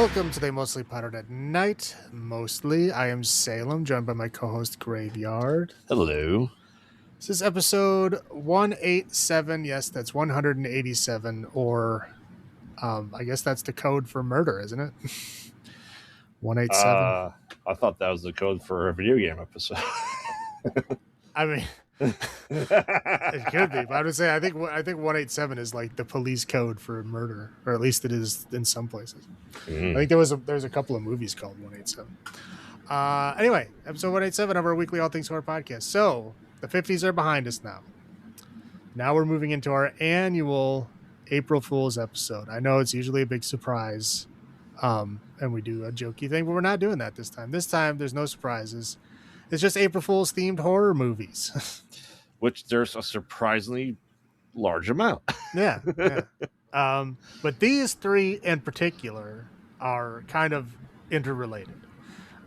Welcome to the Mostly PodOutatNight. Mostly, I am Salem, joined by my co-host Graveyard. Hello. This is episode 187. Yes, that's 187, or I guess that's the code for murder, isn't it? 187. I thought that was the code for a video game episode. I mean, it could be, but I would say I think 187 is like the police code for murder, or at least it is in some places. I think there's a couple of movies called 187. Anyway, episode 187 of our weekly All Things Horror podcast. So the 50s are behind us now. Now we're moving into our annual April Fool's episode. I know it's usually a big surprise, and we do a jokey thing, but we're not doing that this time. This time, there's no surprises. It's just April Fool's themed horror movies. Which there's a surprisingly large amount. Yeah. But these three in particular are kind of interrelated.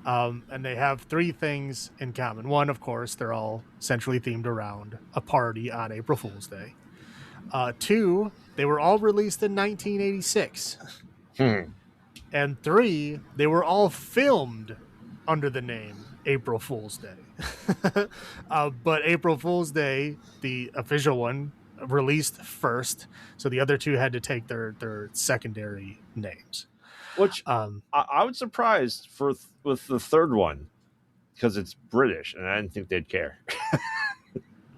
And they have three things in common. One, of course, they're all centrally themed around a party on April Fool's Day. Two, they were all released in 1986. And three, they were all filmed under the name April Fool's Day. But April Fool's Day, the official one, released first, so the other two had to take their secondary names. Which I was surprised with the third one, because it's British, and I didn't think they'd care.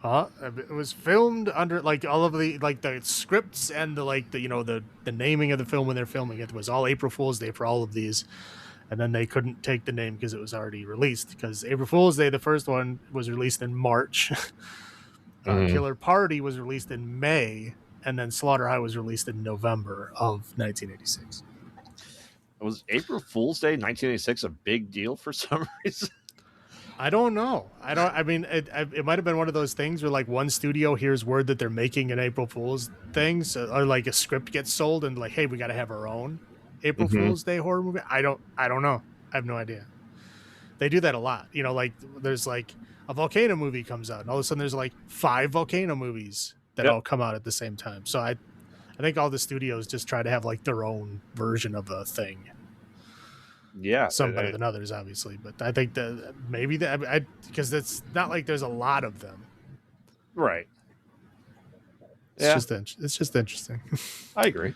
It was filmed under like all of the scripts and the naming of the film when they're filming it was all April Fool's Day for all of these. And then they couldn't take the name because it was already released. Because April Fool's Day, the first one, was released in March. Killer Party was released in May. And then Slaughter High was released in November of 1986. Was April Fool's Day 1986 a big deal for some reason? I don't know. It might have been one of those things where like one studio hears word that they're making an April Fool's thing. So, or like a script gets sold and like, hey, we got to have our own April Fool's Day horror movie. I don't know. I have no idea. They do that a lot. You know, like there's like a volcano movie comes out and all of a sudden there's like 5 volcano movies that all come out at the same time. So I think all the studios just try to have like their own version of a thing. Yeah. Some better than others, obviously. But I think that maybe because it's not like there's a lot of them. Right. It's just interesting. I agree.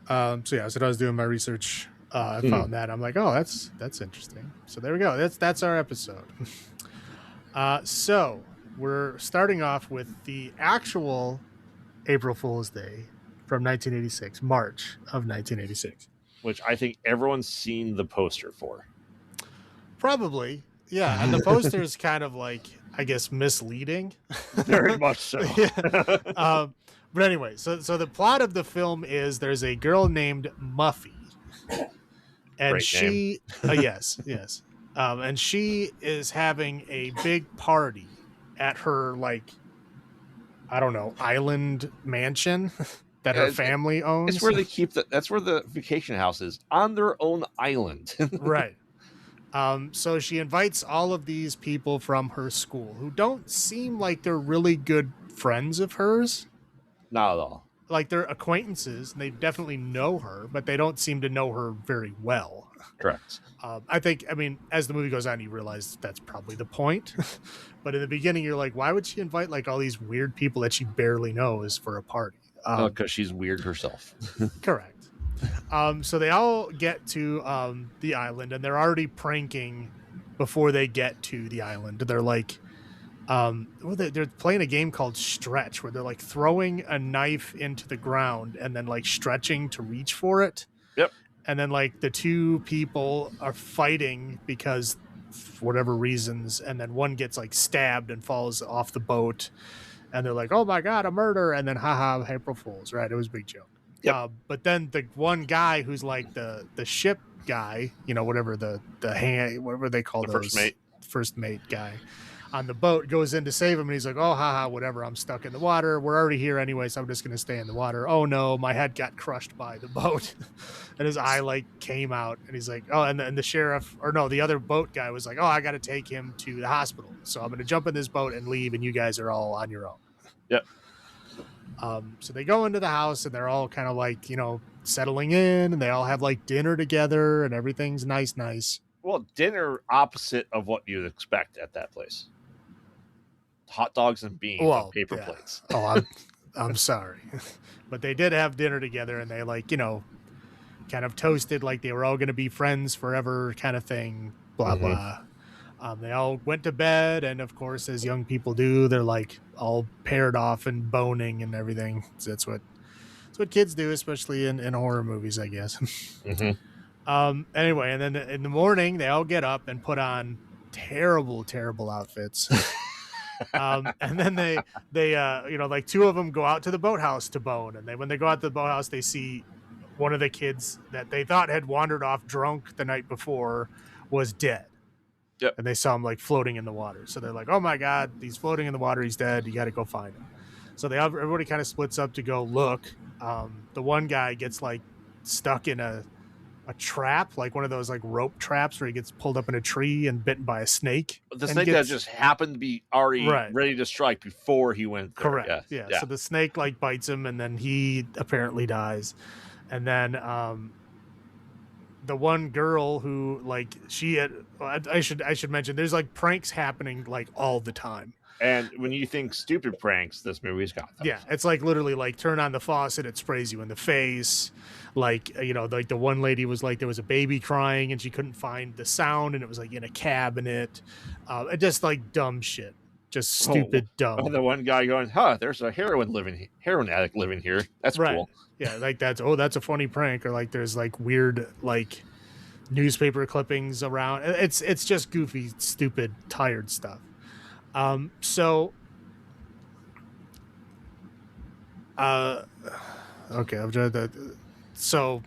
So I was doing my research. I found that. I'm like, oh, that's interesting. So there we go. That's our episode. So we're starting off with the actual April Fool's Day from 1986, March of 1986. Which I think everyone's seen the poster for. Probably. Yeah. And the poster is kind of like, I guess, misleading. Very much so. Yeah. But anyway, so the plot of the film is there's a girl named Muffy, and Great she, yes, and she is having a big party at her island mansion that her family owns. It's where they keep that's where the vacation house is, on their own island. Right. So she invites all of these people from her school who don't seem like they're really good friends of hers. Not at all. Like they're acquaintances and they definitely know her, but they don't seem to know her very well. Correct. I mean, as the movie goes on, you realize that's probably the point. But in the beginning, you're like, why would she invite like all these weird people that she barely knows for a party? Because she's weird herself. Correct. So they all get to the island and they're already pranking before they get to the island. They're like, they're playing a game called Stretch, where they're like throwing a knife into the ground and then like stretching to reach for it. Yep. And then like the two people are fighting because for whatever reasons, and then one gets like stabbed and falls off the boat, and they're like, "Oh my god, a murder!" And then haha, April Fools, right? It was a big joke. Yep. But then the one guy who's like the ship guy, whatever whatever they call those, first mate guy on the boat, goes in to save him, and he's like, "Oh, haha, whatever. I'm stuck in the water. We're already here anyway, so I'm just gonna stay in the water. Oh no, my head got crushed by the boat," and his eye like came out, and he's like, "Oh," and the sheriff, or no, the other boat guy was like, "Oh, I got to take him to the hospital, so I'm gonna jump in this boat and leave, and you guys are all on your own." Yep. So they go into the house and they're all kind of like, settling in, and they all have like dinner together, and everything's nice. Well, dinner opposite of what you'd expect at that place. Hot dogs and beans on paper plates. Oh, I'm sorry, but they did have dinner together, and they like kind of toasted like they were all going to be friends forever, kind of thing. Blah blah. They all went to bed, and of course, as young people do, they're like all paired off and boning and everything. So that's what kids do, especially in horror movies, I guess. Anyway, and then in the morning, they all get up and put on terrible outfits. And then they like two of them go out to the boathouse to bone, and when they go out to the boathouse, they see one of the kids that they thought had wandered off drunk the night before was dead. Yep. And they saw him like floating in the water. So they're like, oh my God, he's floating in the water. He's dead. You got to go find him. So everybody kind of splits up to go look. The one guy gets like stuck in a trap, like one of those like rope traps where he gets pulled up in a tree and bitten by a snake. The snake that just happened to be already ready to strike before he went there. Correct. Yeah. So the snake like bites him, and then he apparently dies. And then the one girl who like I should mention, there's like pranks happening like all the time. And when you think stupid pranks, this movie's got them. Yeah, it's like literally like turn on the faucet, it sprays you in the face. Like, like the one lady was like, there was a baby crying and she couldn't find the sound, and it was like in a cabinet. Just like dumb shit. Just stupid dumb. Oh, the one guy going, there's a heroin addict living here. That's cool. Yeah, like that's a funny prank. Or like there's like weird like newspaper clippings around. It's just goofy, stupid, tired stuff. Okay, I'm trying to. So,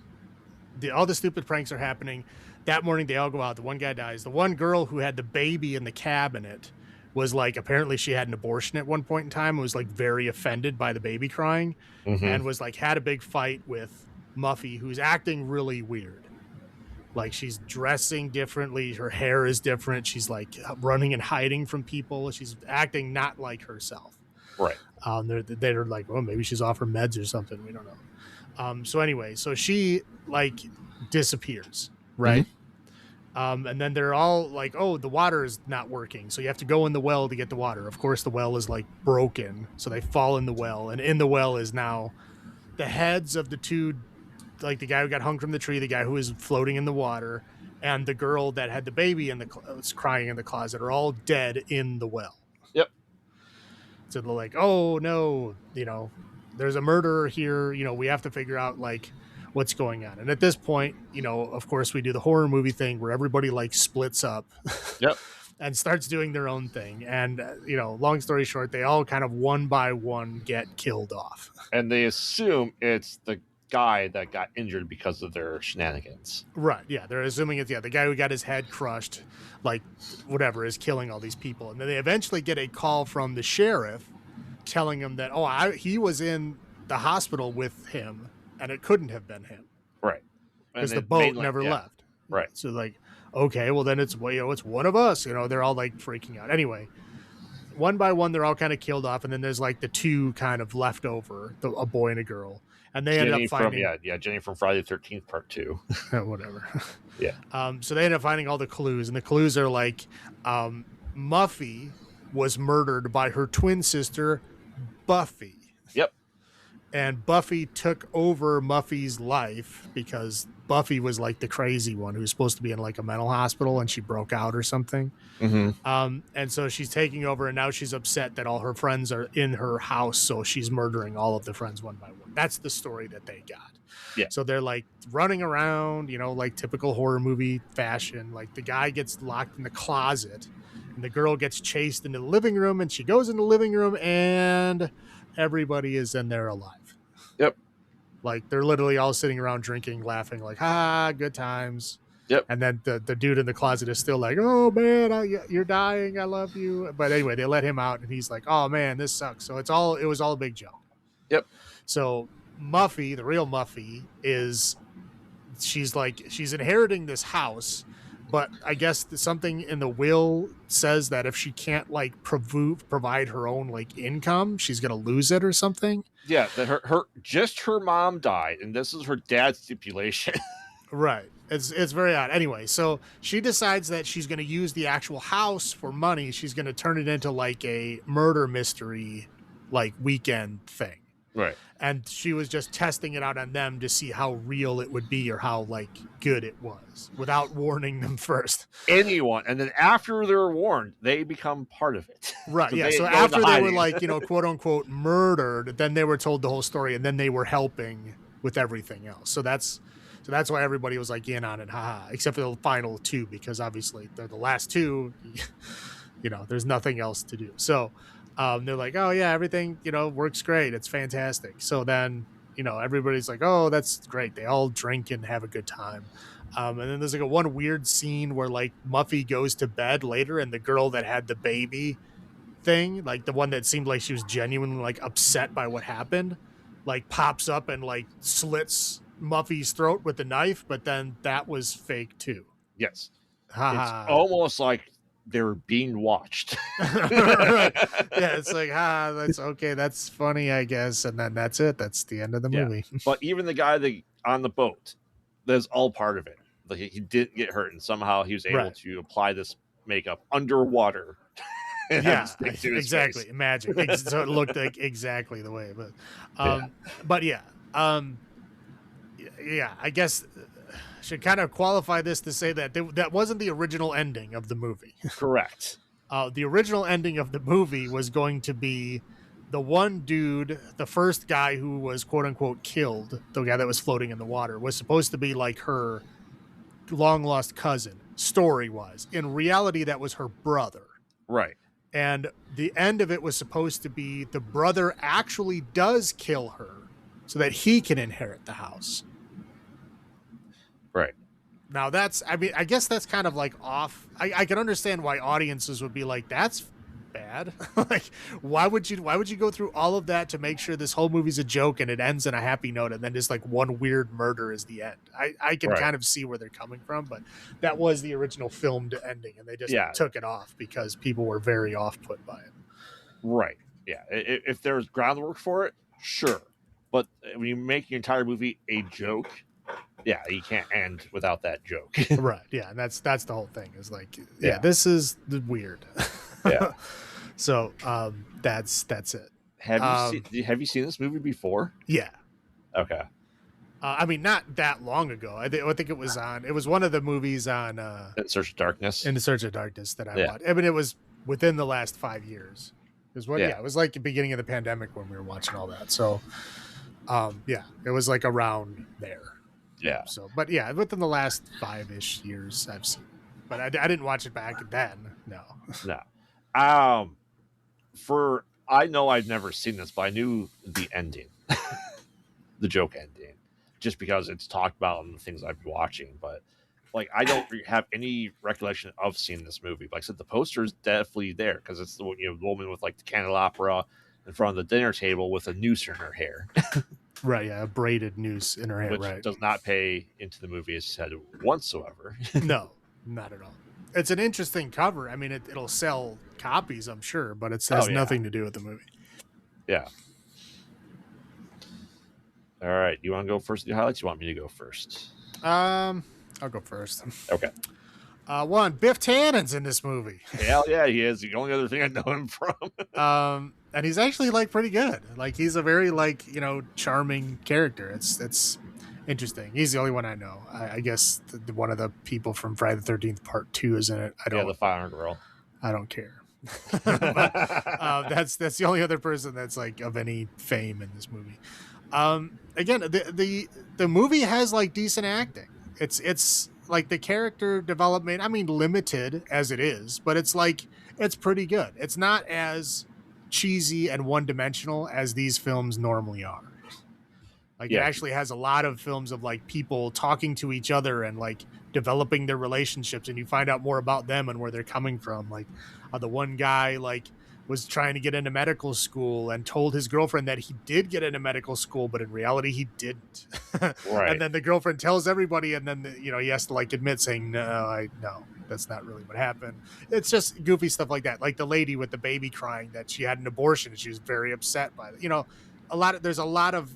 all the stupid pranks are happening. That morning, they all go out. The one guy dies. The one girl who had the baby in the cabinet was like, apparently she had an abortion at one point in time and was like very offended by the baby crying, and was like had a big fight with Muffy, who's acting really weird. Like she's dressing differently. Her hair is different. She's like running and hiding from people. She's acting not like herself. Right. They're like, well, maybe she's off her meds or something. We don't know. So anyway, so she like disappears. Right. And then they're all like, oh, the water is not working. So you have to go in the well to get the water. Of course, the well is like broken. So they fall in the well. And in the well is now the heads of the two, like the guy who got hung from the tree, the guy who was floating in the water, and the girl that had the baby was crying in the closet, are all dead in the well. Yep. So they're like, oh no, there's a murderer here. We have to figure out like what's going on. And at this point, of course, we do the horror movie thing where everybody like splits up. Yep. And starts doing their own thing. And, long story short, they all kind of one by one get killed off. And they assume it's the guy that got injured because of their shenanigans. Right. Yeah. They're assuming it's the guy who got his head crushed, like whatever, is killing all these people. And then they eventually get a call from the sheriff telling him that, he was in the hospital with him and it couldn't have been him. Right. Because the boat never left. Right. So like, okay, well then it's one of us, they're all like freaking out. Anyway, one by one, they're all kind of killed off. And then there's like the two kind of left over, a boy and a girl. And they end up finding Jenny from Friday the 13th Part 2. Whatever. Yeah. So they end up finding all the clues, and the clues are like Muffy was murdered by her twin sister Buffy. Yep. And Buffy took over Muffy's life because Buffy was like the crazy one who was supposed to be in like a mental hospital, and she broke out or something. And so she's taking over, and now she's upset that all her friends are in her house, so she's murdering all of the friends one by one. That's the story that they got. Yeah. So they're like running around, like typical horror movie fashion. Like the guy gets locked in the closet, and the girl gets chased into the living room, and she goes in the living room, and everybody is in there alive. Yep. Like they're literally all sitting around drinking, laughing, like, good times. Yep. And then the dude in the closet is still like, oh man, you're dying. I love you. But anyway, they let him out, and he's like, oh man, this sucks. So it was all a big joke. Yep. So Muffy, the real Muffy, she's inheriting this house, but I guess something in the will says that if she can't like provide her own like income, she's gonna lose it or something. Yeah, that her mom died, and this is her dad's stipulation. Right. It's very odd. Anyway, so she decides that she's going to use the actual house for money. She's going to turn it into like a murder mystery, like weekend thing. Right. And she was just testing it out on them to see how real it would be or how like good it was without warning them first. Anyone. And then after they're warned, they become part of it. Right. So yeah. So after they were like, quote unquote murdered, then they were told the whole story and then they were helping with everything else. So that's why everybody was like in on it, haha, except for the final two, because obviously they're the last two, there's nothing else to do. So they're like, oh yeah, everything, works great. It's fantastic. So then, everybody's like, oh, that's great. They all drink and have a good time. And then there's like one weird scene where like Muffy goes to bed later and the girl that had the baby thing, like the one that seemed like she was genuinely like upset by what happened, like pops up and like slits Muffy's throat with the knife, but then that was fake too. Yes. It's almost like they're being watched. Right. Yeah, it's like, that's okay, that's funny, I guess, and then that's it. That's the end of the movie. But even the guy on the boat, that's all part of it. Like he didn't get hurt, and somehow he was able to apply this makeup underwater. Yeah, exactly. Magic. So it looked like exactly the way, but yeah, I guess should kind of qualify this to say that that wasn't the original ending of the movie. Correct. The original ending of the movie was going to be the one dude, the first guy who was quote unquote killed, the guy that was floating in the water, was supposed to be like her long lost cousin, story wise. In reality, that was her brother. Right. And the end of it was supposed to be the brother actually does kill her so that he can inherit the house. Right. Now I guess that's kind of like off. I can understand why audiences would be like, that's bad. Like, why would you go through all of that to make sure this whole movie's a joke and it ends on a happy note and then just like one weird murder is the end? I can kind of see where they're coming from, but that was the original filmed ending and they just took it off because people were very off put by it. Right. Yeah. If there's groundwork for it, sure. But when you make your entire movie a joke, yeah, you can't end without that joke. Right. Yeah. And that's the whole thing is like, this is weird. Yeah. So that's it. Have you seen this movie before? Yeah. Okay. I mean, not that long ago. I think it was one of the movies on In Search of Darkness. In the Search of Darkness that I watched. I mean, it was within the last 5 years. It was like the beginning of the pandemic when we were watching all that. So it was like around there. Yeah. So, but yeah, within the last 5-ish years I've seen it. But I didn't watch it back then. No. I know I've never seen this, but I knew the ending, the joke ending, just because it's talked about in the things I've been watching. But like, I don't have any recollection of seeing this movie. Like I said, the poster is definitely there because it's the woman with like the candelabra in front of the dinner table with a noose in her hair. Right, yeah, a braided noose in her hair, which does not pay into the movie as said whatsoever. No, not at all. It's an interesting cover. I mean, it'll sell copies, I'm sure, but it has nothing to do with the movie. Yeah. All right, you want to go first? The highlights? You want me to go first? I'll go first. Okay. One, Biff Tannen's in this movie. Hell yeah, he is. The only other thing I know him from. And he's actually like pretty good. Like he's a very charming character. It's interesting. He's the only one I know. I guess one of the people from Friday the 13th Part 2 is in it. The Fire Girl. I don't care. But, that's the only other person that's like of any fame in this movie. Again, the movie has like decent acting. It's like the character development. I mean, limited as it is, but it's pretty good. It's not as cheesy and one-dimensional as these films normally are. Like it actually has a lot of films of like people talking to each other and like developing their relationships, and you find out more about them and where they're coming from. Like the one guy like was trying to get into medical school and told his girlfriend that he did get into medical school, but in reality he didn't. Right. And then the girlfriend tells everybody, and then he has to like admit saying, no, that's not really what happened. It's just goofy stuff like that. Like the lady with the baby crying that she had an abortion and she was very upset by it. There's a lot of,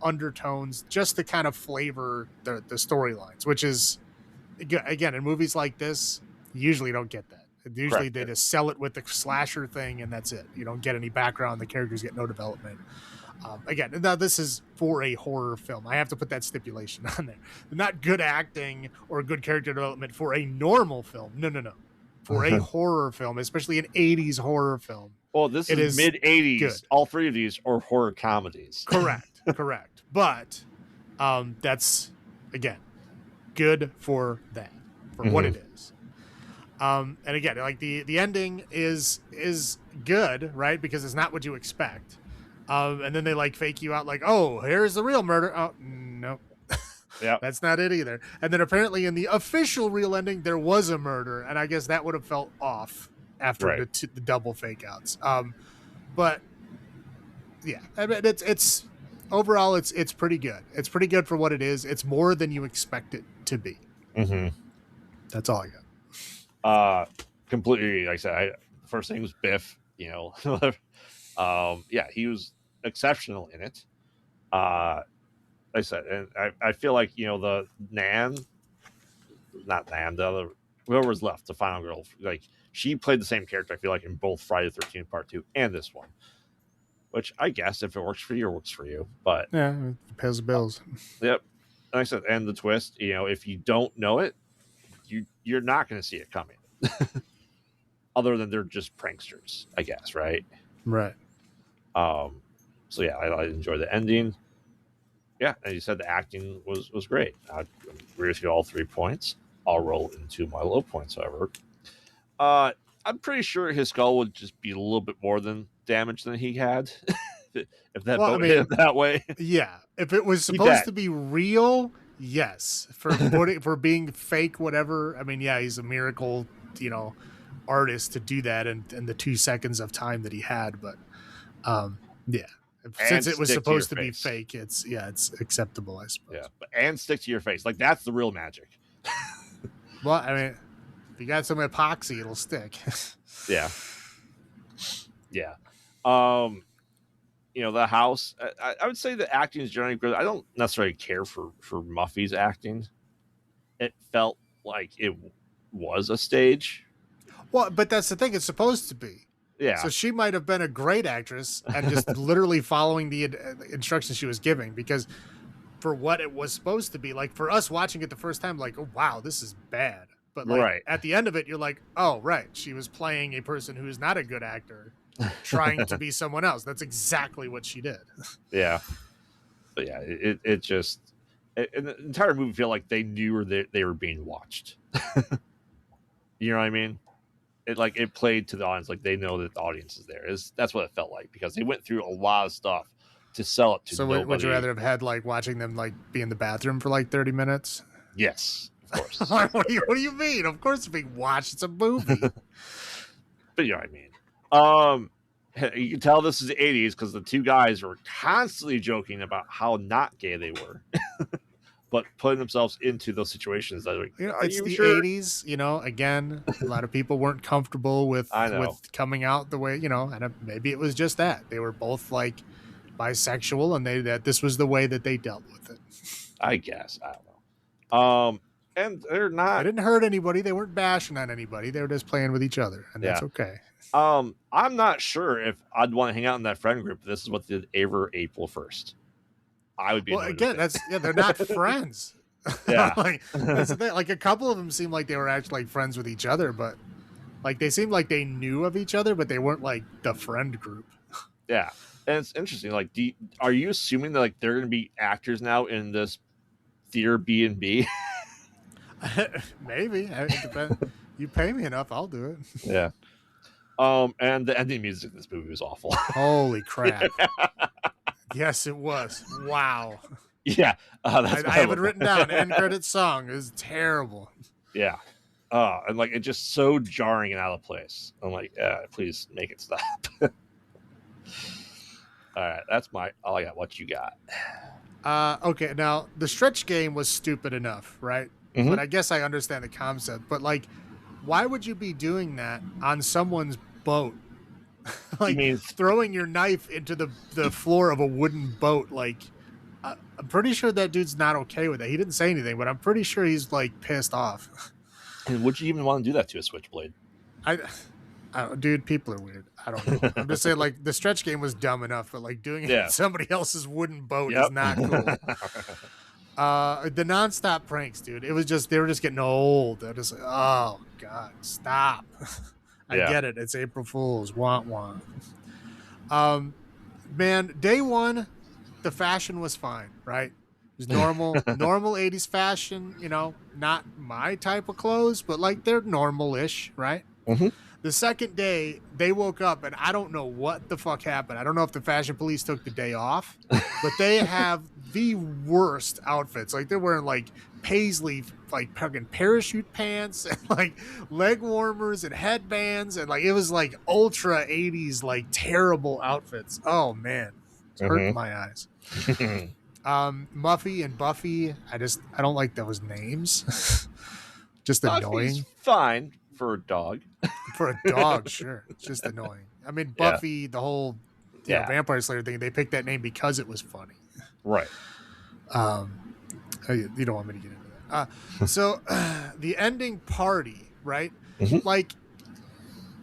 undertones just to kind of flavor the storylines, which is, again, in movies like this, you usually don't get that. Usually they just sell it with the slasher thing and that's it. You don't get any background. The characters get no development. Again, now this is for a horror film. I have to put that stipulation on there. Not good acting or good character development for a normal film. No. For a horror film, especially an 80s horror film. Well, this is mid-80s. Good. All three of these are horror comedies. Correct. But that's, again, good for that, for what it is. And again, like the ending is good, right? Because it's not what you expect. And then they like fake you out like, oh, here's the real murder. Oh, no. Yeah, that's not it either. And then apparently in the official real ending, there was a murder. And I guess that would have felt off after the double fake outs. But yeah, I mean, it's overall, it's pretty good. It's pretty good for what it is. It's more than you expect it to be. Mm-hmm. That's all I got. Completely. Like I said, first thing was Biff, yeah, he was exceptional in it. Like I said, and I feel like, the whoever was left, the final girl, like she played the same character, I feel like, in both Friday the 13th Part 2 and this one. Which I guess if it works for you, it works for you. But yeah, it pays the bills. Yep. Like I said, and the twist, if you don't know it, you're not going to see it coming. Other than they're just pranksters, I guess, right? Right. So yeah, I enjoyed the ending. Yeah, and you said the acting was great. I agree with you all 3 points. I'll roll into my low points, however. I'm pretty sure his skull would just be a little bit more than damage than he had. If that boat hit him that way. Yeah. If it was supposed to be real, yes. For being fake, whatever. I mean, yeah, he's a miracle, artist to do that in the 2 seconds of time that he had. But yeah. Since it was supposed to be fake, it's acceptable, I suppose. Yeah, and stick to your face. Like, that's the real magic. Well, I mean, if you got some epoxy, it'll stick. Yeah. The house, I would say the acting is generally good. I don't necessarily care for Muffy's acting. It felt like it was a stage. Well, but that's the thing. It's supposed to be. Yeah. So she might have been a great actress and just literally following the instructions she was giving, because for what it was supposed to be, like for us watching it the first time, like, oh, wow, this is bad. But like at the end of it, you're like, oh, right. She was playing a person who is not a good actor trying to be someone else. That's exactly what she did. Yeah. But yeah, it just, and the entire movie feel like they knew they were being watched. You know what I mean? It played to the audience, like they know that the audience is there. That's what it felt like, because they went through a lot of stuff to sell it to nobody. Would you rather have had like watching them like be in the bathroom for like 30 minutes? Yes, of course. What do you mean? Of course it's being watched. It's a movie. But you know what I mean. You can tell this is the 80s because the two guys were constantly joking about how not gay they were. But putting themselves into those situations, like, it's the 80s. Again, a lot of people weren't comfortable with coming out the way, and maybe it was just that they were both like bisexual, and that this was the way that they dealt with it. I guess, I don't know. And they're not. They didn't hurt anybody. They weren't bashing on anybody. They were just playing with each other, and that's okay. I'm not sure if I'd want to hang out in that friend group. This is what did ever April 1st. I would be. Well, again, they're not friends. Yeah, that's the thing. Like a couple of them seemed like they were actually like friends with each other, but like they seemed like they knew of each other, but they weren't like the friend group. Yeah, and it's interesting. Like, are you assuming that like they're going to be actors now in this theater B&B? Maybe. It depends. You pay me enough, I'll do it. Yeah. And the ending music in this movie was awful. Holy crap. Yes, it was. Wow. Yeah. I have it written down. End credit song is terrible. Yeah. And like it's just so jarring and out of place. I'm like, please make it stop. All right, that's all I got. What you got? Okay, now the stretch game was stupid enough, right? Mm-hmm. But I guess I understand the concept. But like, why would you be doing that on someone's boat? Like throwing your knife into the floor of a wooden boat. Like, I'm pretty sure that dude's not okay with it. He didn't say anything, but I'm pretty sure he's like pissed off. And would you even want to do that to a switchblade? Dude, people are weird. I don't know. I'm just saying, like, the stretch game was dumb enough, but like doing it on somebody else's wooden boat is not cool. The nonstop pranks, dude. It was just they were just getting old. They're just like, oh god, stop. I get it. It's April Fool's. Want. Man, day one, the fashion was fine, right? It was normal 80s fashion, you know, not my type of clothes, but like they're normal-ish, right? Mm-hmm. The second day, they woke up and I don't know what the fuck happened. I don't know if the fashion police took the day off, but they have the worst outfits. Like they're wearing like paisley, like fucking parachute pants and like leg warmers and headbands. And like, it was like ultra 80s, like terrible outfits. Oh man, it's hurting my eyes. Muffy and Buffy. I don't like those names. Just annoying. Buffy's fine for a dog. For a dog, sure. It's just annoying. I mean, Buffy, the whole you know, Vampire Slayer thing, they picked that name because it was funny. Right. You don't want me to get into that. So the ending party, right? Like,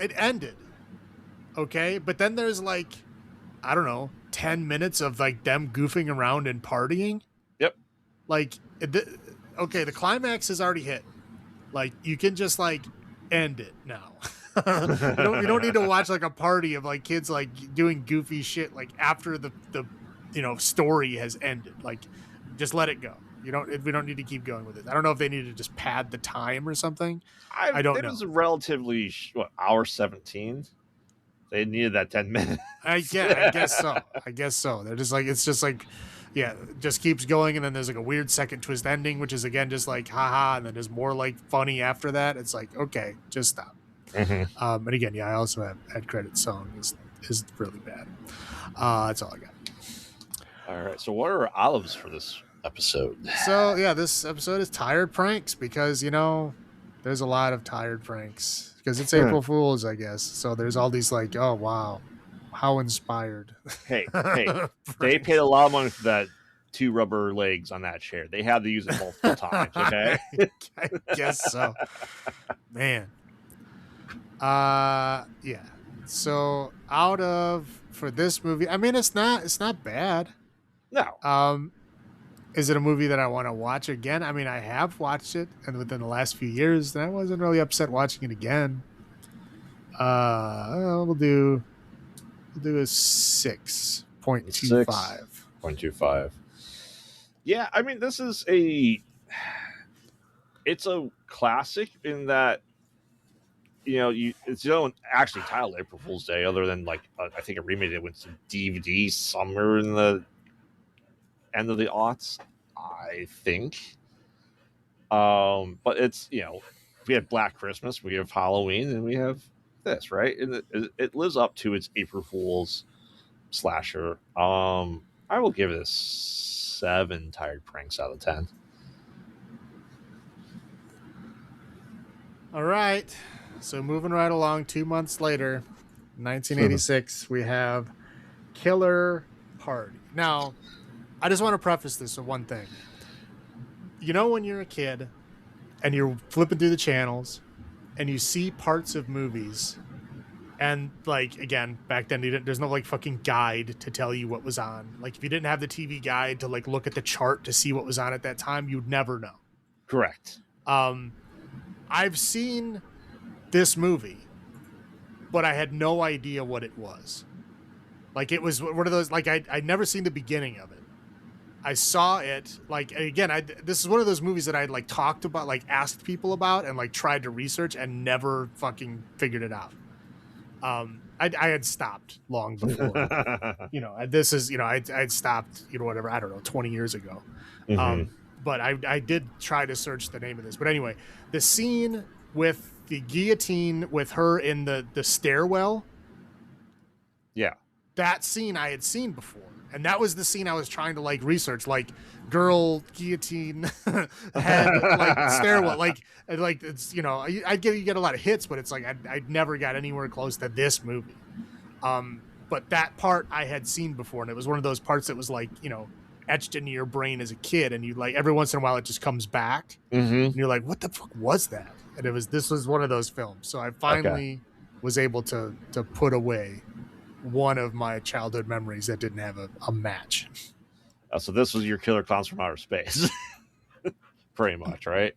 it ended. Okay? But then there's like, I don't know, 10 minutes of like them goofing around and partying. Yep. Like, okay, the climax has already hit. Like, you can just like end it now. You don't need to watch like a party of like kids like doing goofy shit like after the you know story has ended. Like, just let it go. We don't need to keep going with it. I don't know if they need to just pad the time or something. I don't know. It was a relatively hour 17. They needed that 10 minutes. I guess so. They're just like, it's just like, yeah, it just keeps going, and then there's like a weird second twist ending, which is again just like haha, and then there's more like funny after that. It's like, okay, just stop. And again, I also have end credit song is really bad. That's all I got. All right. So what are olives for this episode? So yeah, this episode is tired pranks because you know there's a lot of tired pranks because it's April Fool's, I guess. So there's all these like, oh wow, how inspired. Hey, they paid a lot of money for that 2 rubber legs on that chair. They had to use it multiple times. Okay, I guess so, man. Yeah. So for this movie, I mean, it's not bad. No. Is it a movie that I want to watch again? I mean, I have watched it, and within the last few years, and I wasn't really upset watching it again. We'll do a 6.25. 6.25. Yeah, I mean, this is it's a classic in that, you know, it's don't actually title April Fool's Day, other than like I think it remade it with some DVD somewhere in the end of the aughts, I think. But it's, you know, we have Black Christmas, we have Halloween, and we have this, right? And it lives up to its April Fool's slasher. I will give it a 7 tired pranks out of 10. All right. So moving right along, 2 months later, 1986, we have Killer Party. Now, I just want to preface this with one thing. You know when you're a kid and you're flipping through the channels and you see parts of movies, and like, again, back then there's no like fucking guide to tell you what was on. Like, if you didn't have the TV guide to like look at the chart to see what was on at that time, you'd never know. Correct. I've seen this movie, but I had no idea what it was. Like, it was one of those, like, I'd never seen the beginning of it. I saw it, like, again, this is one of those movies that I'd like talked about, like asked people about and like tried to research and never fucking figured it out. I had stopped long before. You know, this is, you know, I'd stopped, you know, whatever, I don't know, 20 years ago. But I did try to search the name of this. But anyway, the scene with the guillotine with her in the stairwell. Yeah. That scene I had seen before, and that was the scene I was trying to like research, like girl guillotine head, like stairwell, like it's, you know, you get a lot of hits, but it's like I never got anywhere close to this movie. But that part I had seen before, and it was one of those parts that was like, you know, etched into your brain as a kid, and you like every once in a while it just comes back, and you're like, what the fuck was that? And this was one of those films. So I finally was able to put away one of my childhood memories that didn't have a match. So this was your Killer Clowns from Outer Space, pretty much, right?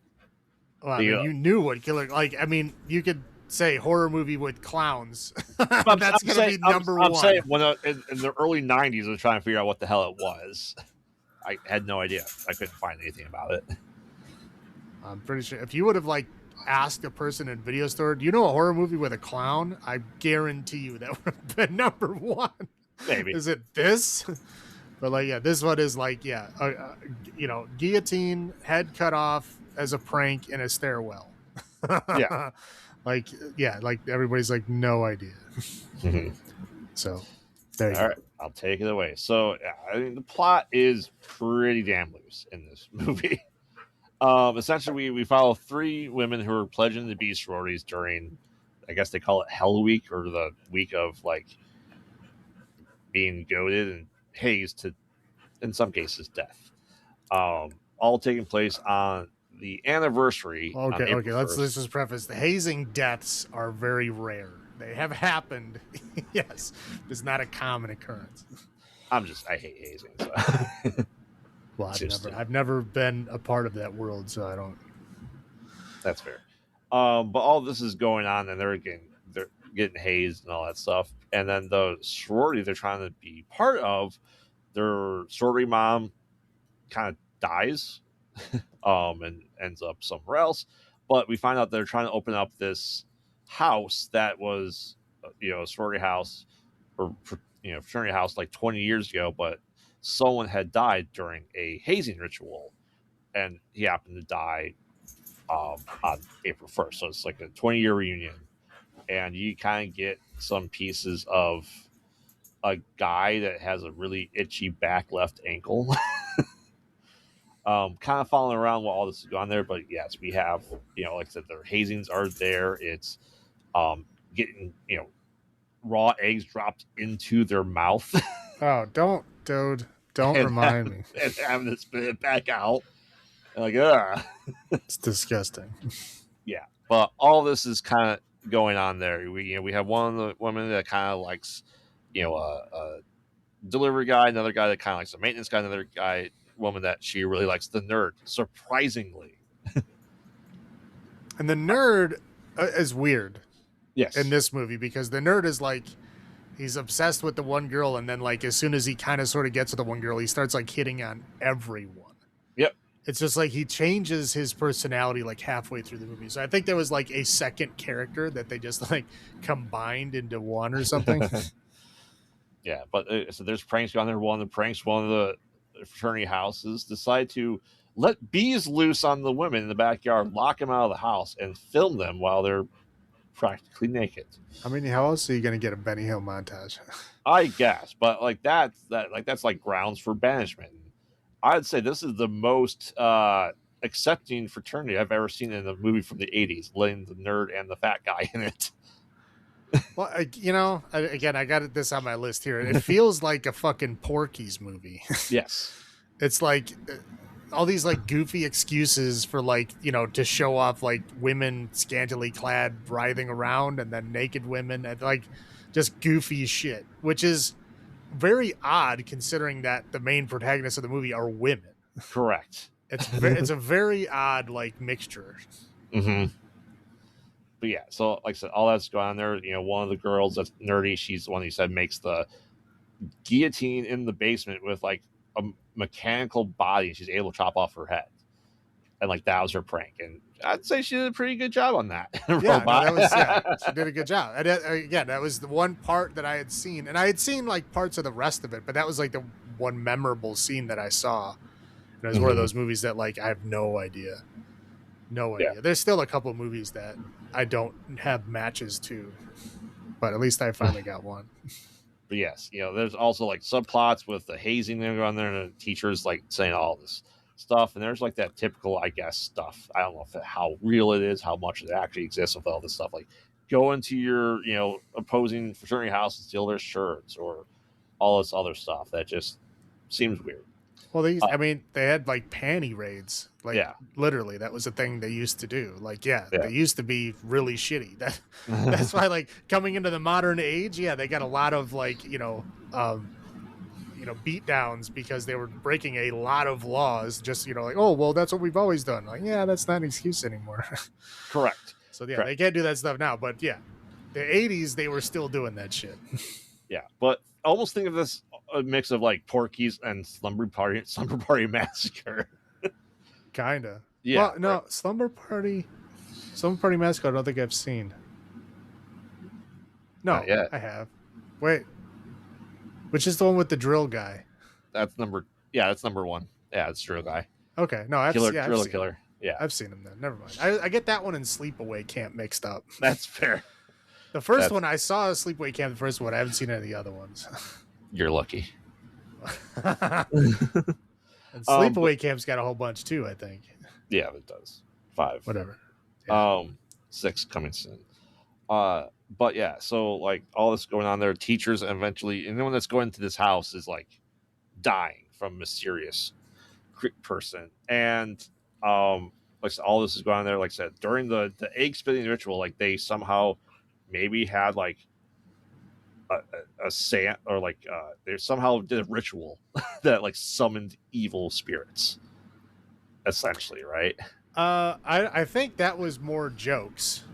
Well, I mean, you knew what killer. Like, I mean, you could say horror movie with clowns. That's going to be number one. I'm saying when in the early '90s, I was trying to figure out what the hell it was. I had no idea. I couldn't find anything about it. I'm pretty sure if you would have like asked a person in a video store, do you know a horror movie with a clown? I guarantee you that would have been number one. Maybe. Is it this? But like, yeah, this one is like, yeah, you know, guillotine, head cut off as a prank in a stairwell. Yeah. Like, yeah, like everybody's like, no idea. So there you go. All right, I'll take it away. So I mean, the plot is pretty damn loose in this movie. Essentially, we follow three women who are pledging to be sororities during, I guess they call it Hell Week, or the week of like being goaded and hazed to, in some cases, death. All taking place on the anniversary. Okay. Let's just preface: the hazing deaths are very rare. They have happened, yes. It's not a common occurrence. I hate hazing. So. Well, I've never been a part of that world, so I don't. That's fair. But all this is going on, and they're getting hazed and all that stuff. And then the sorority they're trying to be part of, their sorority mom kind of dies, and ends up somewhere else. But we find out they're trying to open up this house that was, a sorority house, or fraternity house like 20 years ago, but someone had died during a hazing ritual, and he happened to die on April 1st. So it's like a 20-year reunion, and you kind of get some pieces of a guy that has a really itchy back left ankle. Kind of following around while all this is going on there. But yes, we have, like I said, their hazings are there. It's getting, raw eggs dropped into their mouth. Oh, don't remind me. And having to spit it back out. Like, ugh. It's disgusting. Yeah. But all this is kind of going on there. We have one of the women that kind of likes, a delivery guy, another guy that kind of likes a maintenance guy, another woman that she really likes the nerd, surprisingly. And the nerd is weird. Yes. In this movie, because the nerd is like, he's obsessed with the one girl, and then like as soon as he kind of sort of gets to the one girl, he starts like hitting on everyone. Yep. It's just like he changes his personality like halfway through the movie. So I think there was like a second character that they just like combined into one or something. Yeah, but so there's pranks on there. One of the fraternity houses decide to let bees loose on the women in the backyard, lock them out of the house, and film them while they're practically naked. I mean, how else are you going to get a Benny Hill montage? I guess, but like that's like grounds for banishment. I'd say this is the most accepting fraternity I've ever seen in a movie from the 80s, letting the nerd and the fat guy in it. Well, again, I got this on my list here. It feels like a fucking Porky's movie. Yes. It's like all these like goofy excuses for like, to show off like women scantily clad writhing around, and then naked women, and like just goofy shit, which is very odd considering that the main protagonists of the movie are women. Correct. It's a very odd like mixture. Mm-hmm. But yeah, so like I said, all that's going on there. One of the girls that's nerdy, she's the one you said makes the guillotine in the basement with like a mechanical body, and she's able to chop off her head. And like that was her prank, and I'd say she did a pretty good job on that. She did a good job. And again, that was the one part that I had seen, and I had seen like parts of the rest of it, but that was like the one memorable scene that I saw. And it was one of those movies that like I have no idea No Yeah. idea. There's still a couple movies that I don't have matches to, but at least I finally got one. But yes, there's also like subplots with the hazing that go on there, and the teachers like saying all this stuff, and there's like that typical, I guess, stuff. I don't know how real it is, how much it actually exists with all this stuff, like go into your opposing fraternity house and steal their shirts or all this other stuff that just seems weird. Well, I mean, they had like panty raids. Like, Yeah. literally, that was a thing they used to do. Like, Yeah. they used to be really shitty. That's why, like, coming into the modern age, they got a lot of like, beat downs because they were breaking a lot of laws. Just like, oh well, that's what we've always done. Like, yeah, that's not an excuse anymore. Correct. So yeah, Correct. they can't do that stuff now. But yeah, the '80s they were still doing that shit. Yeah, but almost think of this a mix of like Porky's and Slumber Party Massacre. Kinda. Yeah. Well, no, right. Slumber Party Massacre. I don't think I've seen. No, I have. Wait, which is the one with the drill guy? That's number one. Yeah, it's drill guy. Okay, no, I've Killer, seen drill killer. Him. Yeah, I've seen him then. Never mind. I get that one and Sleepaway Camp mixed up. That's fair. The first one I saw Sleepaway Camp. The first one I haven't seen any of the other ones. You're lucky. And Sleepaway Camp's got a whole bunch too, I think. Yeah, it does. 5. Whatever. Yeah. 6 coming soon. But yeah, so like all this going on there, teachers eventually, anyone that's going to this house is like dying from mysterious person, and like I said, all this is going on there. Like I said, during the egg spitting ritual, like they somehow maybe had like a sand, or like they somehow did a ritual that like summoned evil spirits, essentially, right? I think that was more jokes.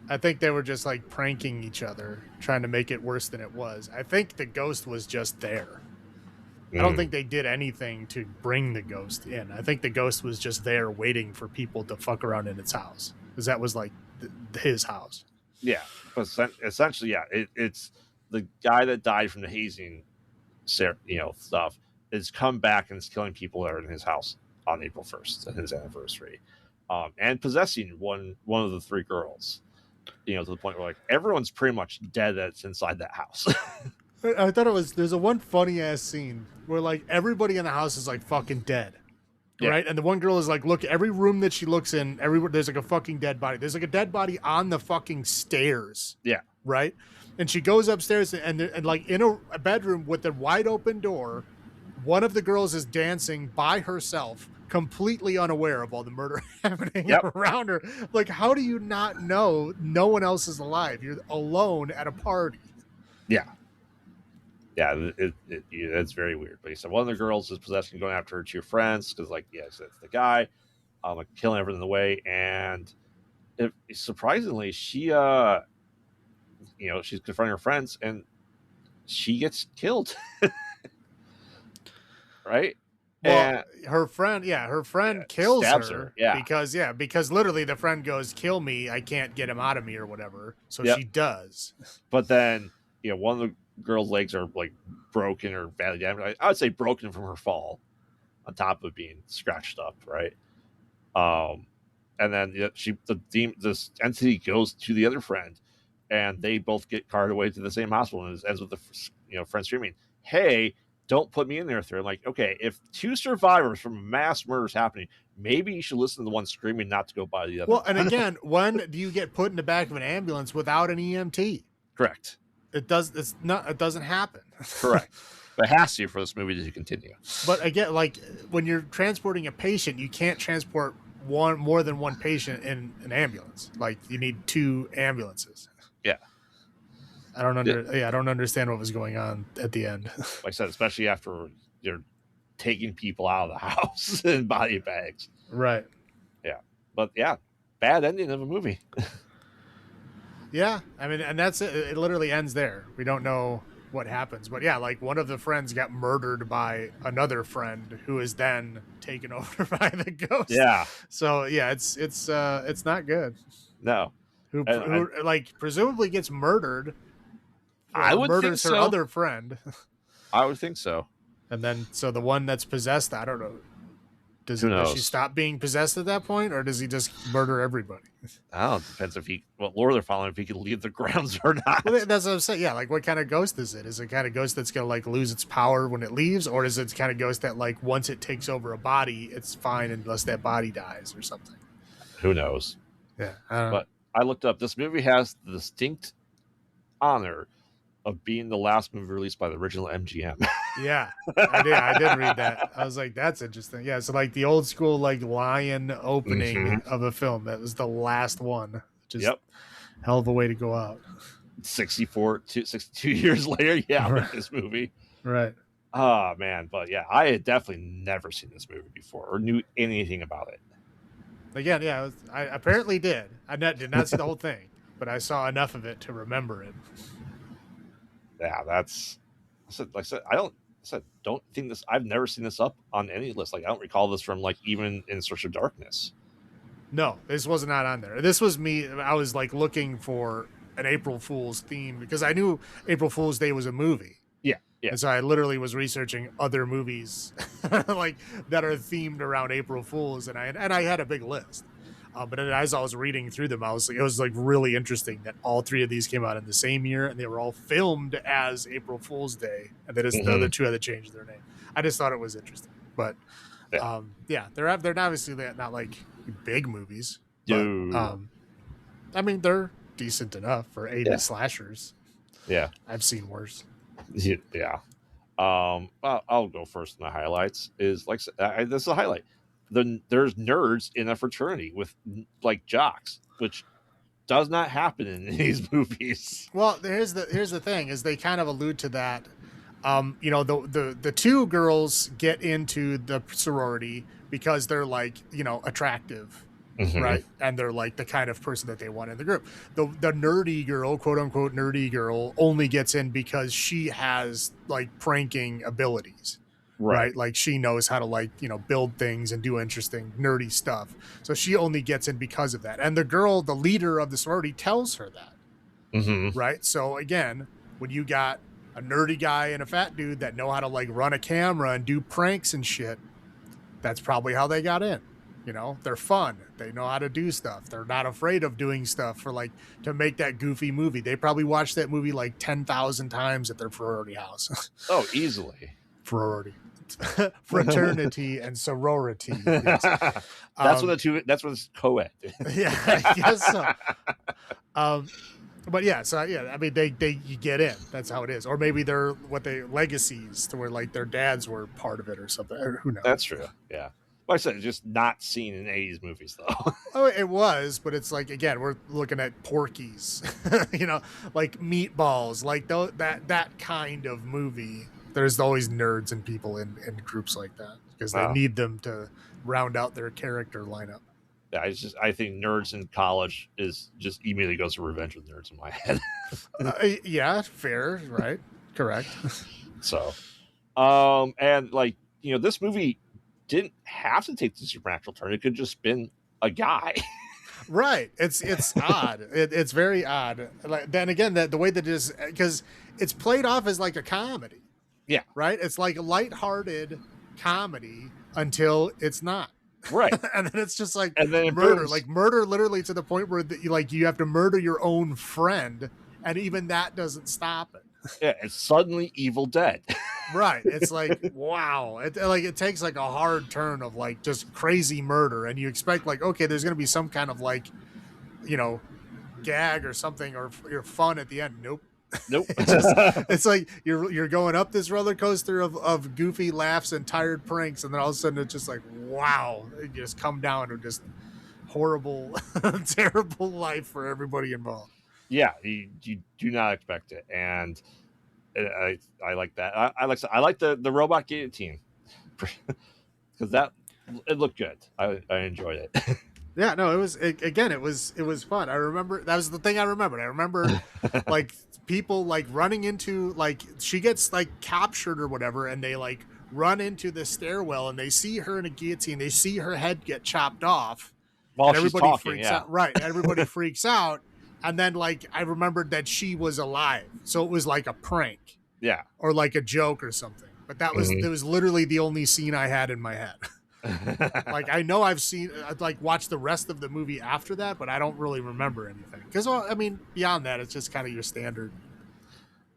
I think they were just like pranking each other, trying to make it worse than it was. I think the ghost was just there. I don't think they did anything to bring the ghost in. I think the ghost was just there waiting for people to fuck around in its house, because that was like his house. Yeah, but essentially, yeah, it's the guy that died from the hazing, stuff, is come back and is killing people that are in his house on April 1st, his anniversary, and possessing one of the 3 girls. To the point where like everyone's pretty much dead that's inside that house. I thought there's a one funny ass scene where like everybody in the house is like fucking dead. Yeah. Right? And the one girl is like, look, every room that she looks in, there's like a fucking dead body. There's like a dead body on the fucking stairs. Yeah. Right? And she goes upstairs and like in a bedroom with a wide open door, one of the girls is dancing by herself, completely unaware of all the murder happening around her. Like, how do you not know no one else is alive? You're alone at a party. Yeah. Yeah, it's very weird. But he said one of the girls is possessing, going after her 2 friends because, like, yes, it's the guy, like killing everything in the way. And surprisingly, she, she's confronting her friends and she gets killed. Right? Well, her friend kills her. Yeah. Because literally the friend goes, kill me, I can't get him out of me or whatever. So she does. But then, one of the girl's legs are like broken or badly damaged. I would say broken from her fall, on top of being scratched up, right? And then this entity goes to the other friend, and they both get carted away to the same hospital, and it ends with the friend screaming, "Hey, don't put me in there." I'm like, okay, if 2 survivors from mass murders happening, maybe you should listen to the one screaming, not to go by the other. Well, and again, when do you get put in the back of an ambulance without an EMT? Correct. It doesn't happen. Correct. But it has to for this movie to continue. But again, like when you're transporting a patient, you can't transport more than one patient in an ambulance. Like you need 2 ambulances. Yeah. I don't understand what was going on at the end. Like I said, especially after you're taking people out of the house in body bags. Right. Yeah. But yeah, bad ending of a movie. Yeah. I mean, and that's it. It literally ends there. We don't know what happens. But yeah, like one of the friends got murdered by another friend who is then taken over by the ghost. Yeah. So yeah, it's not good. No. Who like presumably gets murdered. I would murders think so. Her other friend. I would think so. And then so the one that's possessed, I don't know. Does Who she knows? stop being possessed at that point, or does he just murder everybody? I don't know. It depends if what lore they're following, if he can leave the grounds or not. Well, that's what I'm saying. Yeah, like what kind of ghost is it? Is it kind of ghost that's gonna like lose its power when it leaves, or is it kind of ghost that like once it takes over a body, it's fine unless that body dies or something? Who knows? Yeah, I don't know. But I looked up. This movie has the distinct honor of being the last movie released by the original MGM. Yeah, I did read that. I was like, that's interesting. Yeah, so like the old school like lion opening of a film, that was the last one. Just Yep. hell of a way to go out. 62 years later, yeah, Right. with this movie. Right. Oh man, but yeah, I had definitely never seen this movie before or knew anything about it. Again, yeah, I apparently did. I did not see the whole thing, but I saw enough of it to remember it. Yeah, that's. I said, don't think this. I've never seen this up on any list. Like, I don't recall this from like even In Search of Darkness. No, this was not on there. This was me. I was like looking for an April Fool's theme because I knew April Fool's Day was a movie. Yeah. And so I literally was researching other movies like that are themed around April Fools, and I had a big list. But as I was reading through them, it was like really interesting that all three of these came out in the same year, and they were all filmed as April Fool's Day, and that is the other two had to change their name. I just thought it was interesting, but they're obviously not like big movies. But, I mean, they're decent enough for 80s slashers. Yeah, I've seen worse. Yeah. I'll go first in the highlights. Is like this is a highlight. There's nerds in a fraternity with like jocks, which does not happen in these movies. Well, here's the thing: is they kind of allude to that. The two girls get into the sorority because they're like attractive. Right, and they're like the kind of person that they want in the group. The nerdy girl, quote unquote nerdy girl, only gets in because she has like pranking abilities, right? Like she knows how to like build things and do interesting nerdy stuff. So she only gets in because of that. And the girl, the leader of the sorority, tells her that, right? So again, when you got a nerdy guy and a fat dude that know how to like run a camera and do pranks and shit, that's probably how they got in. They're fun. They know how to do stuff. They're not afraid of doing stuff for like to make that goofy movie. They probably watched that movie like 10,000 times at their sorority house. Oh, easily. Fraternity and sorority. Yes. That's what it's co-ed. Yeah, I guess so. But yeah, so yeah, I mean, you get in. That's how it is. Or maybe they're legacies to where like their dads were part of it or something. Or who knows? That's true. Yeah. Like I said, just not seen in 80s movies though. Oh, it was, but it's like again, we're looking at Porky's, like Meatballs, like that kind of movie. There's always nerds and people in groups like that because they need them to round out their character lineup. Yeah, I think nerds in college is just immediately goes to Revenge of the Nerds in my head. Yeah, fair, right, correct. So, and like this movie didn't have to take the supernatural turn. It could just been a guy. Right. It's odd. It's very odd. Like, then again, the way that it is, because it's played off as like a comedy. Yeah. Right. It's like a lighthearted comedy until it's not. Right. And then it's just like murder, like murder literally to the point where you have to murder your own friend. And even that doesn't stop it. Yeah. It's suddenly Evil Dead. Right. It's like, wow. It takes like a hard turn of like just crazy murder. And you expect like, okay, there's going to be some kind of like, gag or something or your fun at the end. Nope. It's like you're going up this roller coaster of goofy laughs and tired pranks. And then all of a sudden it's just like, wow, you just come down to just horrible, terrible life for everybody involved. Yeah. You do not expect it. And I like that. I like the robot guillotine because it looked good. I enjoyed it. Yeah, no, it was fun. I remember that was the thing I remembered. I remember like people like running into like she gets like captured or whatever, and they like run into the stairwell and they see her in a guillotine. They see her head get chopped off. While and everybody everybody freaks out. Right, everybody freaks out. And then, like, I remembered that she was alive, so it was like a prank, yeah, or like a joke or something. But that was it was literally the only scene I had in my head. Like, I know I've seen, like, watched the rest of the movie after that, but I don't really remember anything. Because, well, I mean, beyond that, it's just kind of your standard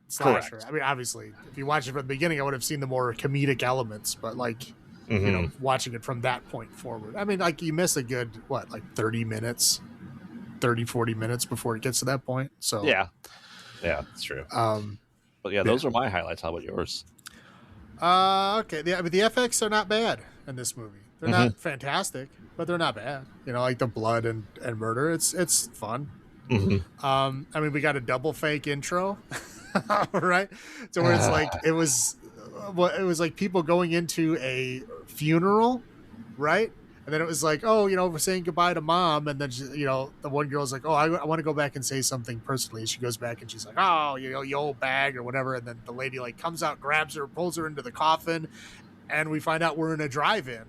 slasher. Correct. I mean, obviously, if you watch it from the beginning, I would have seen the more comedic elements, but, like, you know, watching it from that point forward. I mean, like, you miss a good, what, like 30 minutes, 30, 40 minutes before it gets to that point. So, yeah, that's true. But yeah, those are my highlights. How about yours? Okay. Yeah, I mean, the FX are not bad in this movie. They're not fantastic, but they're not bad. You know, like the blood and murder. It's fun. I mean, we got a double fake intro, right? So where it's like it was like people going into a funeral, right? And then it was like, oh, you know, we're saying goodbye to mom. And then, you know, the one girl's like, oh, I want to go back and say something personally. And she goes back and she's like, oh, you know, you old bag or whatever. And then the lady like comes out, grabs her, pulls her into the coffin. And we find out we're in a drive-in.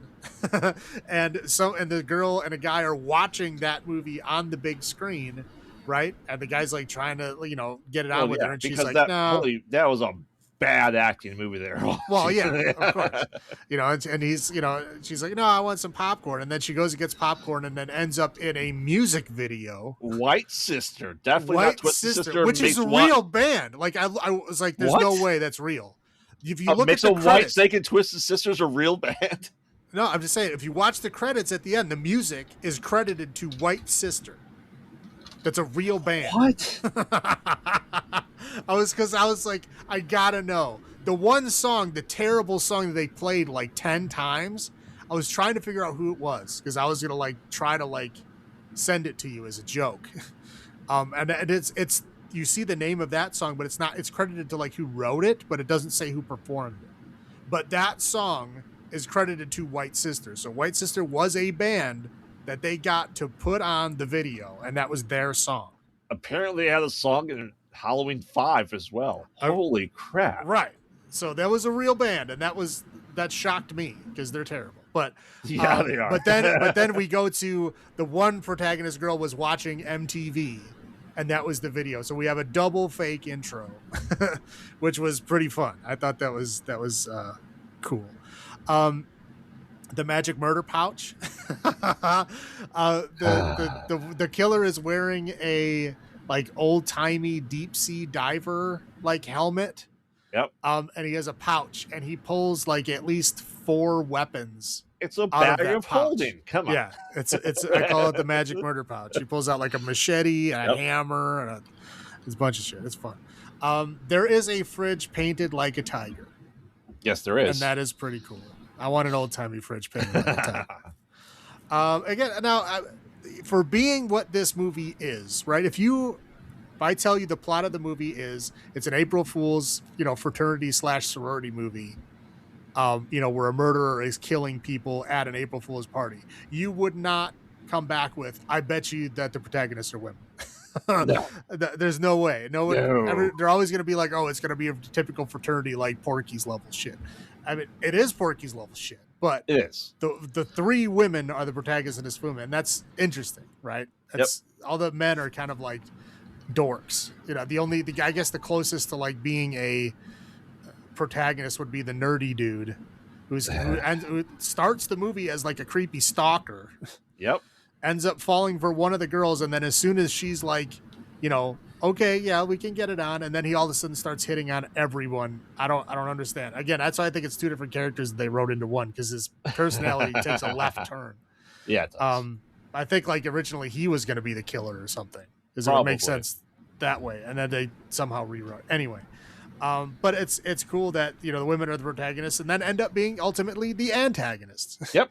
and the girl and a guy are watching that movie on the big screen, right? And the guy's like trying to, you know, get it on with her. And she's like, no. That was a bad acting movie there. Well, yeah, of course. You know, and he's, you know, she's like, no, I want some popcorn. And then she goes and gets popcorn and then ends up in a music video. White Sister. Definitely White not Twisted Sister. Which is a real band. Like, I was like, there's no way that's real. If you look at the White Snake and Twisted Sisters a real band? No, I'm just saying, if you watch the credits at the end, the music is credited to White Sister. That's a real band. What? I was like, I gotta know. The one song, the terrible song that they played like 10 times, I was trying to figure out who it was because I was gonna like try to like send it to you as a joke. And it's you see the name of that song, but it's credited to like who wrote it, but it doesn't say who performed it. But that song is credited to White Sister. So White Sister was a band that they got to put on the video, and that was their song. Apparently they had a song in Halloween 5 as well. Holy crap. Right. So that was a real band, and that shocked me because they're terrible. But yeah, they are. But then we go to the one protagonist girl was watching MTV, and that was the video. So we have a double fake intro, which was pretty fun. I thought that was cool. The magic murder pouch. The killer is wearing a like old timey deep sea diver like helmet. Yep. And he has a pouch, and he pulls like at least 4 weapons. It's a bag of holding. Come on. Yeah, it's I call it the magic murder pouch. He pulls out like a machete and a hammer and a bunch of shit. It's fun. There is a fridge painted like a tiger. Yes, there is, and that is pretty cool. I want an old timey fridge painted like a tiger. Again, now for being what this movie is, right? If I tell you the plot of the movie is it's an April Fool's, you know, fraternity/sorority movie, you know, where a murderer is killing people at an April Fool's party, you would not come back with, I bet you that the protagonists are women. No. There's no way. No. They're always going to be like, oh, it's going to be a typical fraternity like Porky's level shit. I mean, it is Porky's level shit, but it is. The 3 women are the protagonists in this film, and that's interesting, right? All the men are kind of like dorks. You know, I guess the closest to like being a protagonist would be the nerdy dude who starts the movie as like a creepy stalker. Yep. Ends up falling for one of the girls, and then as soon as she's like, you know, okay, yeah, we can get it on, and then he all of a sudden starts hitting on everyone. I don't understand. Again, that's why I think it's 2 different characters that they wrote into one, because his personality takes a left turn. Yeah, it does. I think like originally he was going to be the killer or something, because it would make sense that way, and then they somehow rewrote. Anyway, but it's cool that, you know, the women are the protagonists, and then end up being ultimately the antagonists. Yep.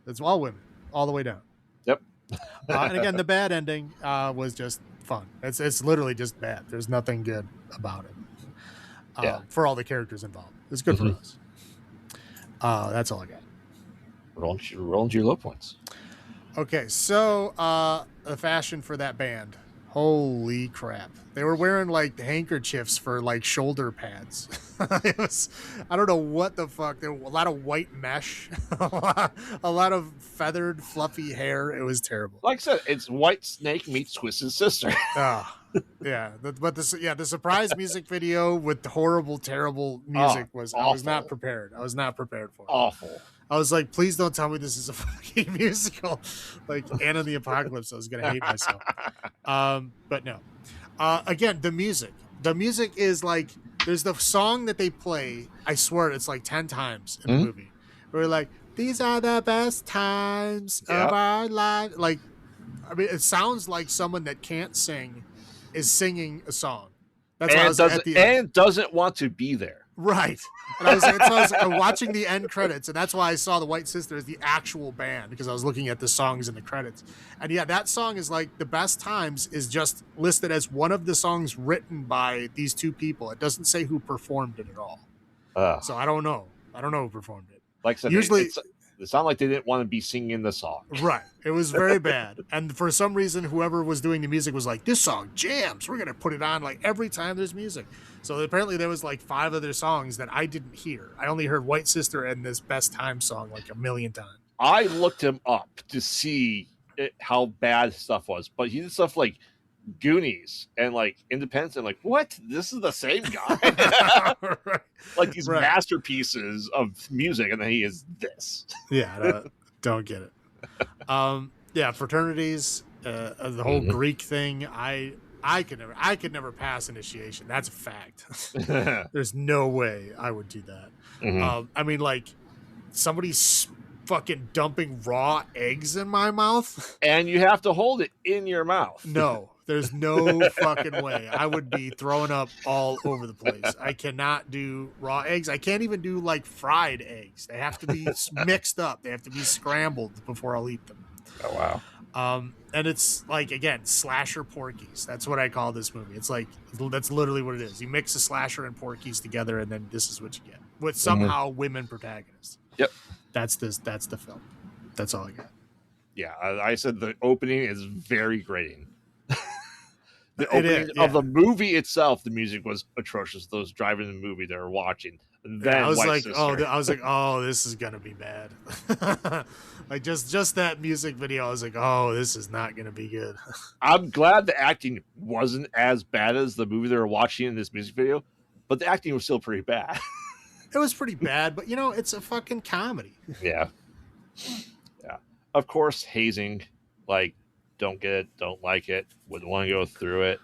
It's all women all the way down. Yep. And again, the bad ending was just fun. It's literally just bad. There's nothing good about it. For all the characters involved, it's good for us. That's all I got. Rolling to your low points. Okay, so the fashion for that band. Holy crap. They were wearing like handkerchiefs for like shoulder pads. It was, I don't know what the fuck. There were a lot of white mesh, a lot of feathered, fluffy hair. It was terrible. Like I said, it's White Snake meets Twisted Sister. Yeah, the surprise music video with the horrible, terrible music was I was not awful. prepared. I was not prepared for it. Awful. I was like, please don't tell me this is a fucking musical, like Anna and the Apocalypse. I was gonna hate myself. But no. Again, the music. The music is like there's the song that they play. I swear it's like 10 times in the movie. Where like these are the best times of our life. Like, I mean, it sounds like someone that can't sing is singing a song. That's why I was at the end. And doesn't want to be there. Right. And I was watching the end credits, and that's why I saw the White Sisters, the actual band, because I was looking at the songs in the credits. And yeah, that song is like the best times is just listed as one of the songs written by these two people. It doesn't say who performed it at all. So I don't know. I don't know who performed it. Like I said, usually it sounded like they didn't want to be singing the song. Right. It was very bad. And for some reason, whoever was doing the music was like, this song jams. We're going to put it on like every time there's music. So apparently there was like 5 other songs that I didn't hear. I only heard White Sister and this Best Time song like a million times. I looked him up to see how bad stuff was, but he did stuff like Goonies and like Independence and like, what? This is the same guy? Right. Like these masterpieces of music, and then he is this. Yeah, don't get it. Yeah, fraternities, the whole Greek thing. I could never pass initiation. That's a fact. There's no way I would do that. I mean, like somebody's fucking dumping raw eggs in my mouth, and you have to hold it in your mouth. No. There's no fucking way. I would be throwing up all over the place. I cannot do raw eggs. I can't even do like fried eggs. They have to be mixed up. They have to be scrambled before I'll eat them. Oh, wow. And it's like, again, slasher Porkies. That's what I call this movie. It's like, that's literally what it is. You mix a slasher and Porkies together, and then this is what you get. With somehow women protagonists. Yep. That's the film. That's all I got. Yeah, I said the opening is very grating. The opening of the movie itself, the music was atrocious. Those driving the movie they were watching. And then I was like, oh, this is gonna be bad. Like just that music video, I was like, oh, this is not gonna be good. I'm glad the acting wasn't as bad as the movie they were watching in this music video, but the acting was still pretty bad. It was pretty bad, but it's a fucking comedy. Yeah. Of course, hazing, like, don't get it, don't like it, wouldn't want to go through it.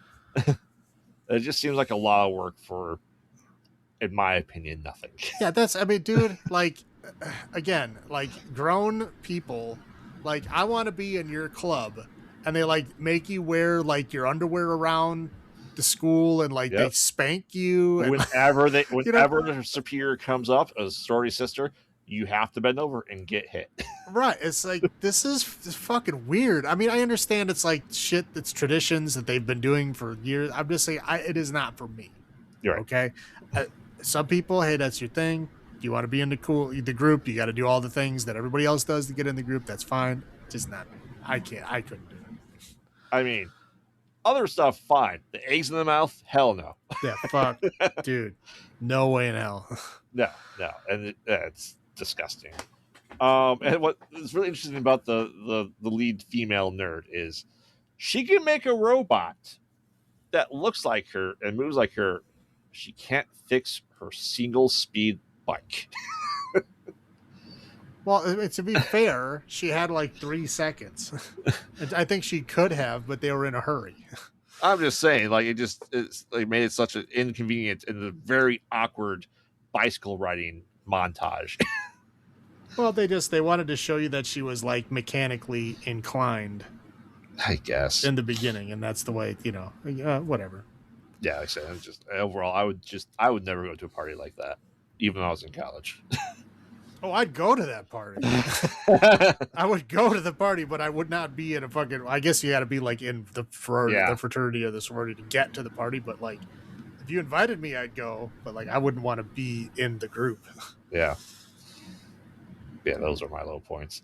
It just seems like a lot of work for, in my opinion, nothing. Yeah, dude, like, again, like, grown people, like, I want to be in your club, and they, like, make you wear, like, your underwear around the school, and, like, they spank you. And, whenever the superior comes up, a sorority sister, you have to bend over and get hit. Right. It's like, this is fucking weird. I mean, I understand it's like shit that's traditions that they've been doing for years. I'm just saying, it is not for me. You're right. Okay. Some people, hey, that's your thing. You want to be in the group. You got to do all the things that everybody else does to get in the group. That's fine. Just not me. I couldn't do it. I mean, other stuff, fine. The eggs in the mouth, hell no. Yeah, fuck. Dude, no way in hell. No. And it's disgusting. And what is really interesting about the lead female nerd is she can make a robot that looks like her and moves like her. She can't fix her single speed bike. Well, to be fair, she had like 3 seconds. I think she could have, but they were in a hurry. I'm just saying, like, it's like made it such an inconvenience and a very awkward bicycle riding montage. Well, they wanted to show you that she was like mechanically inclined, I guess, in the beginning, and that's the way, whatever. Yeah, like I said, it's just overall, I would never go to a party like that, even when I was in college. Oh, I'd go to that party. I would go to the party, but I would not be in a fucking. I guess you got to be like in the fraternity or the sorority to get to the party. But like, if you invited me, I'd go. But like, I wouldn't want to be in the group. Yeah. Those are my low points.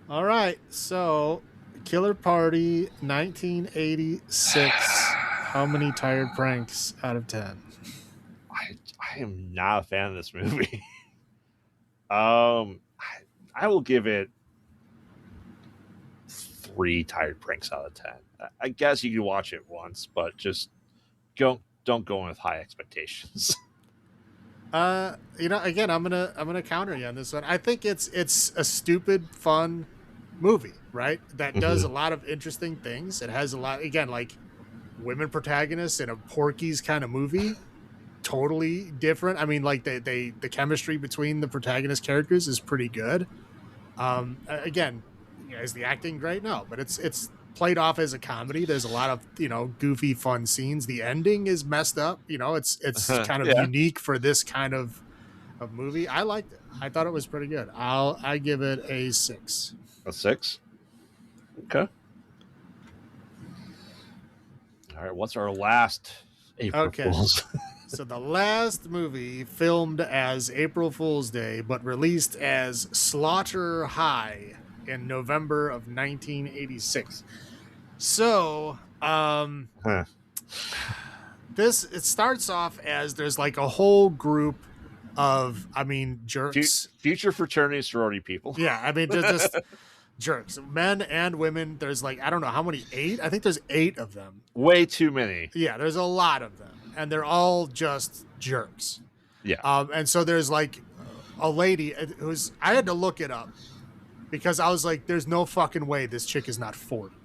All right, so Killer Party 1986. How many tired pranks out of 10? I am not a fan of this movie. I will give it 3 tired pranks out of 10. I guess you can watch it once, but just don't go in with high expectations. Again, I'm gonna counter you on this one. I think it's a stupid, fun movie, right? That does a lot of interesting things. It has a lot, again, like women protagonists in a Porky's kind of movie. Totally different. I mean, like the chemistry between the protagonist characters is pretty good. Again, is the acting great? No, but it's played off as a comedy. There's a lot of goofy, fun scenes. The ending is messed up. It's kind of Yeah. unique for this kind of movie. I liked it. I thought it was pretty good. I give it a 6. A 6. Okay. All right. What's our last April Fools? So the last movie filmed as April Fool's Day, but released as Slaughter High in November of 1986. So, it starts off as there's like a whole group of, jerks. Future fraternity sorority people. Yeah, they're just jerks, men and women. There's like, I don't know how many, 8? I think there's 8 of them. Way too many. Yeah, there's a lot of them. And they're all just jerks. Yeah. And so there's like a lady who's, I had to look it up because I was like, there's no fucking way this chick is not 40.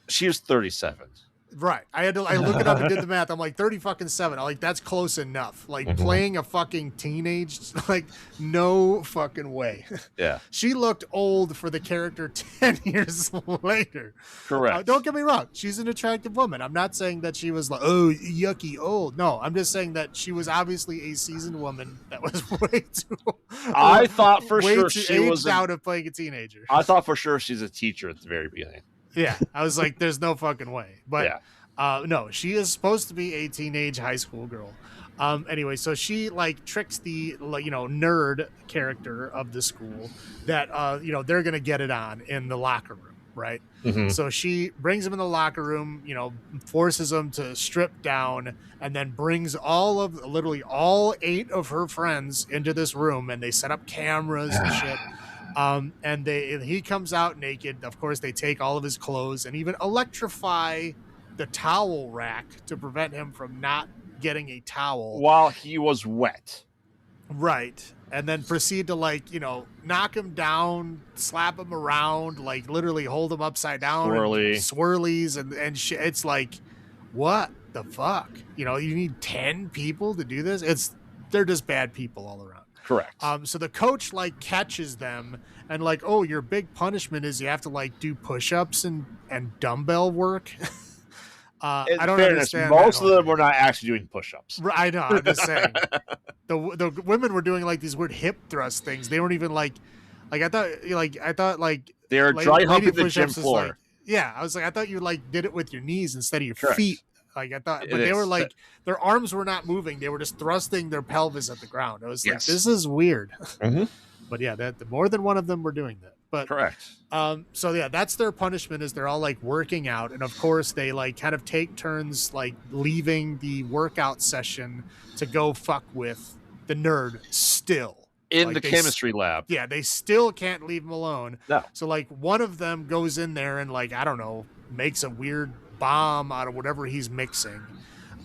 She was 37. Right. I look it up and did the math. I'm like 30-7. I'm like, that's close enough. Like playing a fucking teenage, like no fucking way. Yeah. She looked old for the character 10 years later. Correct. Don't get me wrong. She's an attractive woman. I'm not saying that she was like, oh, yucky old. No, I'm just saying that she was obviously a seasoned woman that was way too. I thought for sure she was out of playing a teenager. I thought for sure she's a teacher at the very beginning. Yeah, I was like, there's no fucking way. But no, she is supposed to be a teenage high school girl. Anyway, so she like tricks the nerd character of the school that they're gonna get it on in the locker room, right? So she brings him in the locker room, forces him to strip down, and then brings literally all 8 of her friends into this room, and they set up cameras and shit. And he comes out naked. Of course, they take all of his clothes and even electrify the towel rack to prevent him from not getting a towel while he was wet. Right. And then proceed to knock him down, slap him around, like literally hold him upside down, swirlies and shit. It's like, what the fuck? You need 10 people to do this. They're just bad people all around. Correct. So the coach catches them and oh, your big punishment is you have to do push-ups and dumbbell work. I don't understand. Most of them were not actually doing push-ups. I know. I'm just saying. The women were doing these weird hip thrust things. They weren't even I thought they were dry humping the gym floor. I was like, I thought you did it with your knees instead of your Correct. feet. I thought, but they were their arms were not moving. They were just thrusting their pelvis at the ground. I was like, this is weird. But yeah, more than one of them were doing that. But correct. So yeah, that's their punishment is they're all working out. And of course they kind of take turns leaving the workout session to go fuck with the nerd still. In the chemistry lab. Yeah, they still can't leave him alone. No. So one of them goes in there and I don't know, makes a weird bomb out of whatever he's mixing.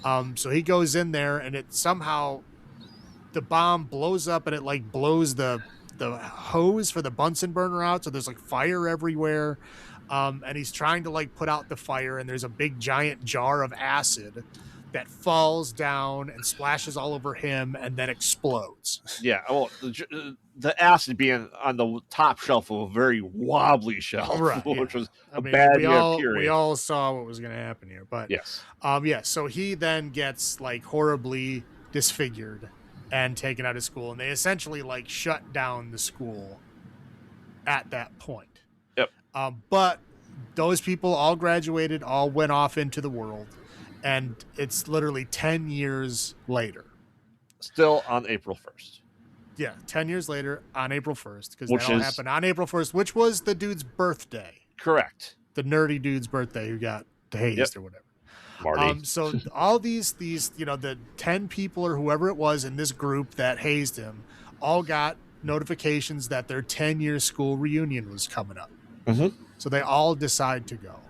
So he goes in there and it somehow the bomb blows up and it blows the hose for the Bunsen burner out. So there's fire everywhere. And he's trying to put out the fire and there's a big giant jar of acid that falls down and splashes all over him and then explodes. Yeah. Well, the acid being on the top shelf of a very wobbly shelf, right, which was bad period. We all saw what was going to happen here, but yes. So he then gets horribly disfigured and taken out of school, and they essentially shut down the school at that point. Yep. But those people all graduated, all went off into the world. And it's literally 10 years later. Still on April 1st. Yeah, 10 years later on April 1st. Because that all happened on April 1st, which was the dude's birthday. Correct. The nerdy dude's birthday who got hazed or whatever. Marty. So all these the 10 people or whoever it was in this group that hazed him all got notifications that their 10-year school reunion was coming up. Mm-hmm. So they all decide to go.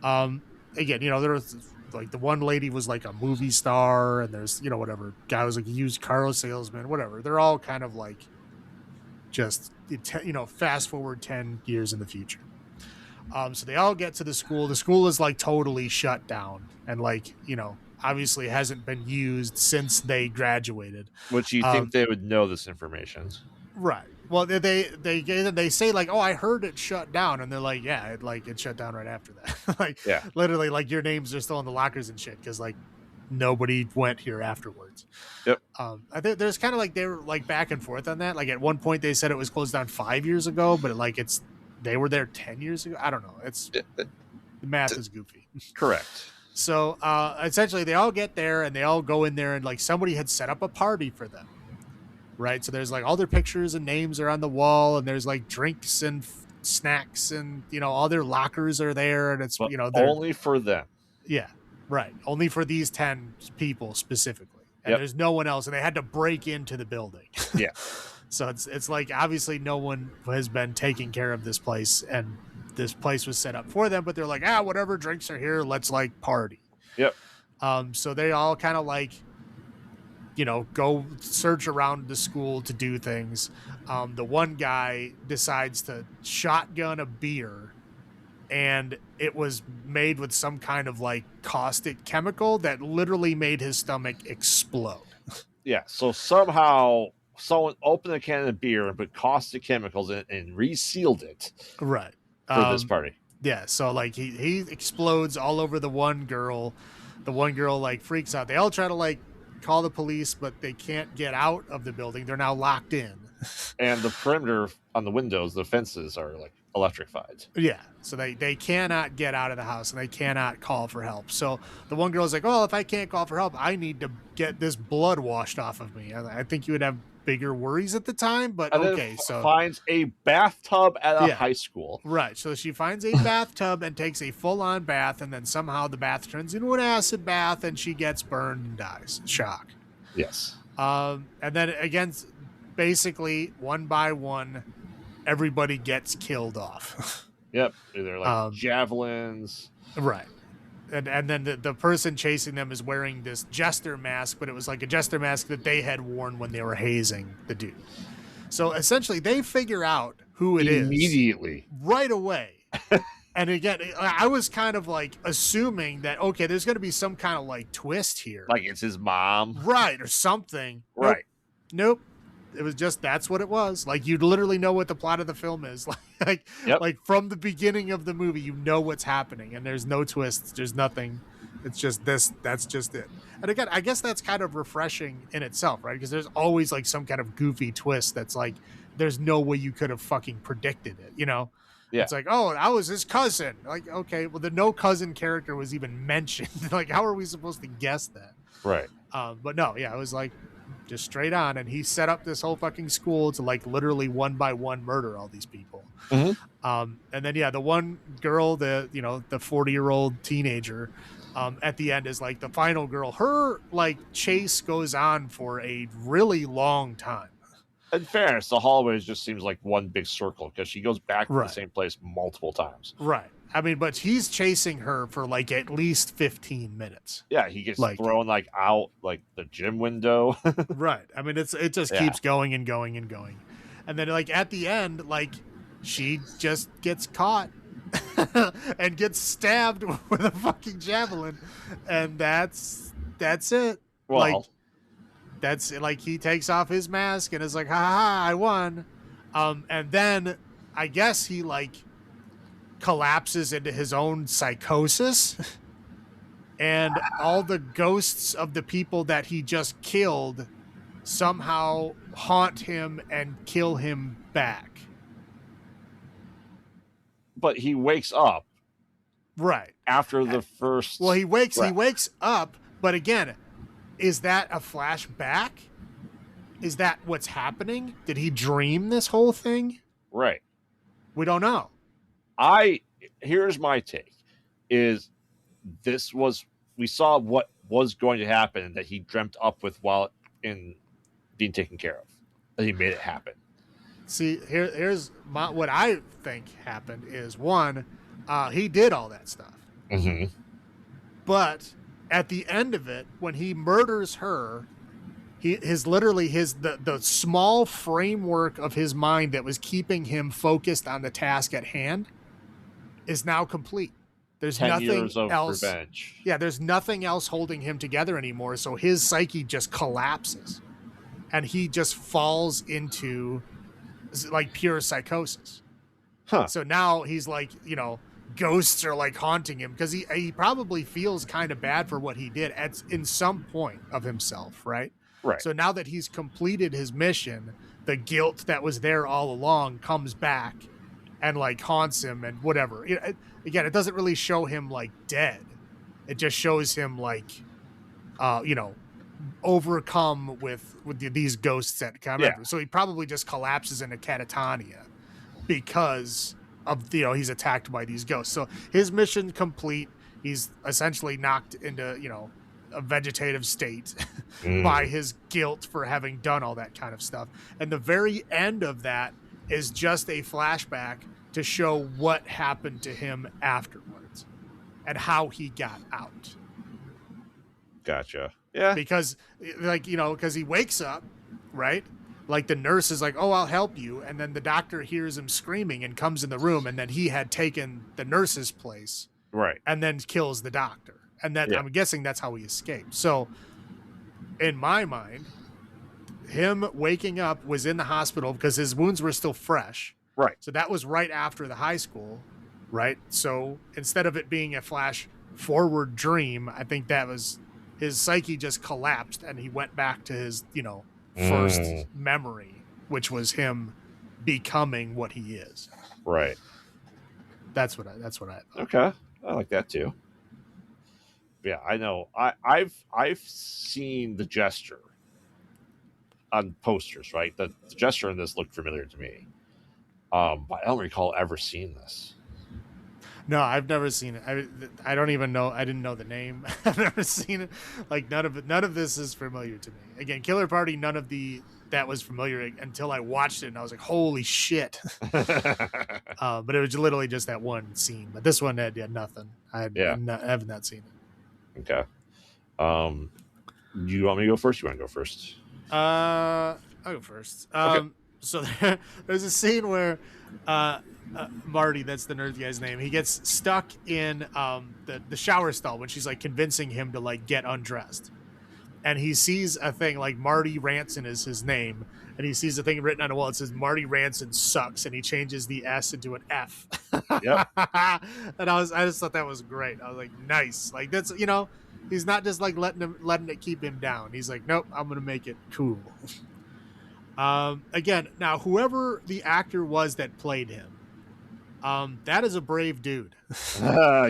Again, there was like the one lady was like a movie star, and there's whatever guy was like a used car salesman, whatever. They're all kind of like just fast forward 10 years in the future. So they all get to the school. The school is like totally shut down, and like obviously hasn't been used since they graduated. Which you think they would know this information, right? Well, they say like, oh, I heard it shut down, and they're like, yeah, it shut down right after that. Like, yeah, literally, like your names are still in the lockers and shit because like nobody went here afterwards. Yep. I think there's kind of like they were like back and forth on that. Like at one point they said it was closed down 5 years ago, but they were there 10 years ago. I don't know. The math is goofy. Correct. So essentially they all get there and they all go in there and like somebody had set up a party for them. Right. So there's like all their pictures and names are on the wall, and there's like drinks and snacks, and all their lockers are there, and it's but only for them. Yeah. Right. Only for these 10 people specifically. And Yep. there's no one else, and they had to break into the building. Yeah. So it's like obviously no one has been taking care of this place, and this place was set up for them, but they're like, whatever, drinks are here, let's like party. Yep. So they all kind of like go search around the school to do things. The one guy decides to shotgun a beer, and it was made with some kind of like caustic chemical that literally made his stomach explode. Yeah. So somehow someone opened a can of beer and put caustic chemicals in it and resealed it. Right. For this party. Yeah. So like he explodes all over the one girl. The one girl like freaks out. They all try to like call the police, but they can't get out of the building. They're now locked in. And the perimeter on the windows, the fences are like electrified. Yeah. So they cannot get out of the house, and they cannot call for help. So the one girl's like, oh, if I can't call for help, I need to get this blood washed off of me. I think you would have bigger worries at the time, but and okay. Then so finds a bathtub at a high school. Right. So she finds a bathtub and takes a full-on bath, and then somehow the bath turns into an acid bath, and she gets burned and dies. Shock. Yes. And then again, basically one by one, everybody gets killed off. Yep. They're like javelins. Right. And then the person chasing them is wearing this jester mask, but it was like a jester mask that they had worn when they were hazing the dude. So essentially they figure out who it is immediately right away. And again, I was kind of like assuming that, okay, there's going to be some kind of like twist here. Like it's his mom. Right. Or something. Right. Nope. It was just, that's what it was. Like you'd literally know what the plot of the film is. Like from the beginning of the movie, you know what's happening, and there's no twists. There's nothing. It's just this. That's just it. And again, I guess that's kind of refreshing in itself, right? Because there's always like some kind of goofy twist that's like, there's no way you could have fucking predicted it, Yeah. It's like, oh, that was his cousin. Like, okay, well, the no cousin character was even mentioned. Like, how are we supposed to guess that? Right. But no, yeah, it was like just straight on. And he set up this whole fucking school to like literally one by one murder all these people. Mm-hmm. And then, yeah, the one girl, the 40-year-old teenager, at the end is like the final girl. Her like chase goes on for a really long time. In fairness, the hallways just seems like one big circle because she goes back to the same place multiple times. Right. I mean, but he's chasing her for like at least 15 minutes. Yeah, he gets thrown like out like the gym window. Right. I mean, it just keeps going and going and going. And then like at the end, like she just gets caught and gets stabbed with a fucking javelin. And that's it. Well, like, that's like he takes off his mask and is like, ha ha, I won. And then I guess he like collapses into his own psychosis, and all the ghosts of the people that he just killed somehow haunt him and kill him back. But he wakes up. Right. After the first. Well, he wakes up, but again, is that a flashback? Is that what's happening? Did he dream this whole thing? Right. We don't know. Here's my take is we saw what was going to happen that he dreamt up with while in being taken care of, that he made it happen. See, here's what I think happened is one, he did all that stuff. Mm-hmm. But at the end of it, when he murders her, the small framework of his mind that was keeping him focused on the task at hand is now complete. There's 10 nothing years of else. revenge. Yeah, there's nothing else holding him together anymore. So his psyche just collapses and he just falls into like pure psychosis. Huh. So now he's like, ghosts are like haunting him because he probably feels kind of bad for what he did in some point of himself, right? Right. So now that he's completed his mission, the guilt that was there all along comes back and like haunts him and whatever. Again, it doesn't really show him like dead. It just shows him like, overcome with these ghosts that come after. So he probably just collapses into catatonia because of he's attacked by these ghosts. So his mission complete. He's essentially knocked into a vegetative state by his guilt for having done all that kind of stuff. And the very end of that is just a flashback to show what happened to him afterwards and how he got out. Gotcha. Yeah. Because because he wakes up, right? Like the nurse is like, "Oh, I'll help you." And then the doctor hears him screaming and comes in the room, and then he had taken the nurse's place. Right. And then kills the doctor. And that I'm guessing that's how he escaped. So in my mind, him waking up was in the hospital because his wounds were still fresh. Right. So that was right after the high school, right? So instead of it being a flash forward dream, I think that was his psyche just collapsed and he went back to his, first memory, which was him becoming what he is. Right. That's what I thought. Okay. I like that too. Yeah, I know. I've seen the gesture on posters, right? The gesture in this looked familiar to me. But I don't recall ever seeing this. No, I've never seen it. I don't even know. I didn't know the name. I've never seen it. Like none of this is familiar to me. Again, Killer Party, none of that was familiar until I watched it and I was like, holy shit. But it was literally just that one scene. But this one had nothing. I have not seen it. Okay. You want me to go first? You want to go first? I'll go first. Okay. So there's a scene where Marty, that's the nerd guy's name, he gets stuck in the shower stall when she's like convincing him to like get undressed. And he sees a thing like Marty Ranson is his name, and he sees a thing written on a wall. It says Marty Ranson sucks, and he changes the S into an F. Yep. And I just thought that was great. I was like, nice. Like that's he's not just like letting it keep him down. He's like, nope, I'm gonna make it cool. Again, now whoever the actor was that played him, that is a brave dude. Yeah.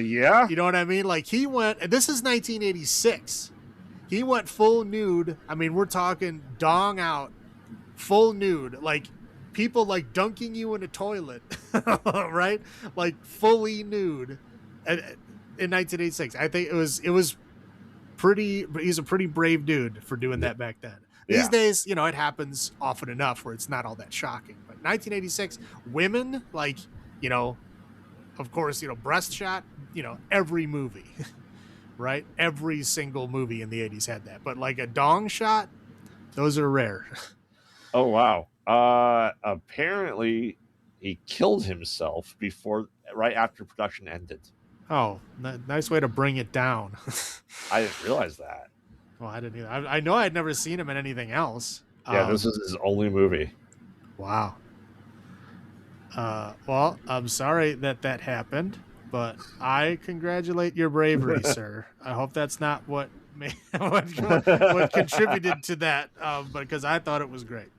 You know what I mean? Like he went, and this is 1986. He went full nude. I mean, we're talking dong out, full nude, like people like dunking you in a toilet, right? Like fully nude in 1986. I think it was pretty. He's a pretty brave dude for doing that back then. These days, it happens often enough where it's not all that shocking. But 1986, women, like, of course, breast shot, every movie, right? Every single movie in the 80s had that. But like a dong shot, those are rare. Oh, wow. Apparently, he killed himself right after production ended. Oh, nice way to bring it down. I didn't realize that. Well, I didn't either. I know I'd never seen him in anything else. Yeah, this is his only movie. Wow. Well, I'm sorry that happened, but I congratulate your bravery, sir. I hope that's not what contributed to that, because I thought it was great.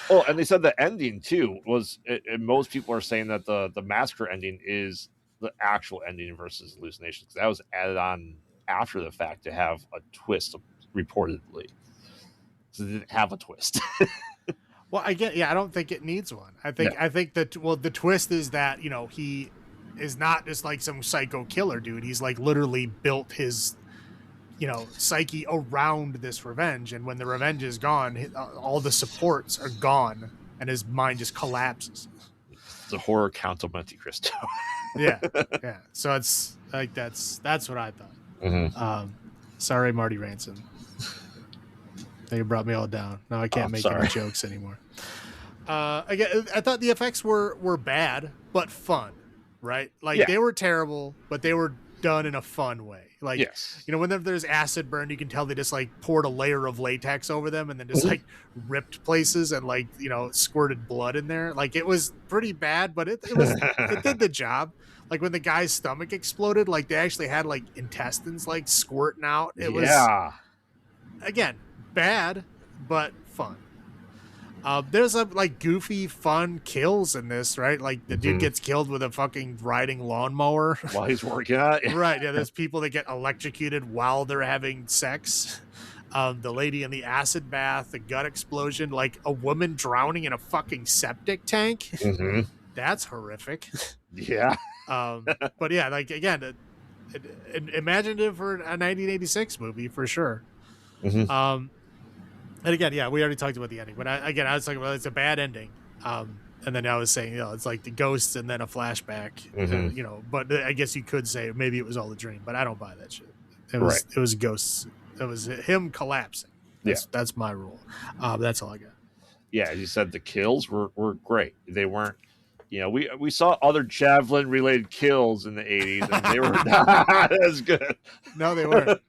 Oh, and they said the ending too was. Most people are saying that the massacre ending is the actual ending versus hallucinations, because that was added on after the fact to have a twist, reportedly. So they didn't have a twist. Well, I don't think it needs one. I think that the twist is that he is not just like some psycho killer dude. He's like literally built his psyche around this revenge, and when the revenge is gone, all the supports are gone, and his mind just collapses. It's a horror Count of Monte Cristo. Yeah. So Like that's what I thought. Mm-hmm. Sorry, Marty Ransom. They brought me all down. Now I can't make any jokes anymore. Again, I thought the effects were bad but fun, right? Like they were terrible, but they were done in a fun way. Like, you know, whenever there's acid burn, you can tell they just like poured a layer of latex over them and then just like ripped places and like, you know, squirted blood in there. Like it was pretty bad, but it did the job. Like when the guy's stomach exploded, like they actually had like intestines like squirting out. It was, again, bad but fun. There's a like goofy fun kills in this, right? Like the dude gets killed with a fucking riding lawnmower while he's working on it. Right. Yeah, there's people that get electrocuted while they're having sex. The lady in the acid bath, the gut explosion, like a woman drowning in a fucking septic tank. That's horrific. Yeah. But yeah, like again, imaginative for a 1986 movie for sure. And again, yeah, we already talked about the ending, but I was talking about it's a bad ending. And then I was saying, you know, it's like the ghosts and then a flashback, you know, but I guess you could say maybe it was all a dream, but I don't buy that shit. It was ghosts. It was him collapsing. That's my rule. That's all I got. Yeah. As you said, the kills were great. They weren't, you know, we saw other javelin related kills in the 80s and they were not as good. No, they weren't.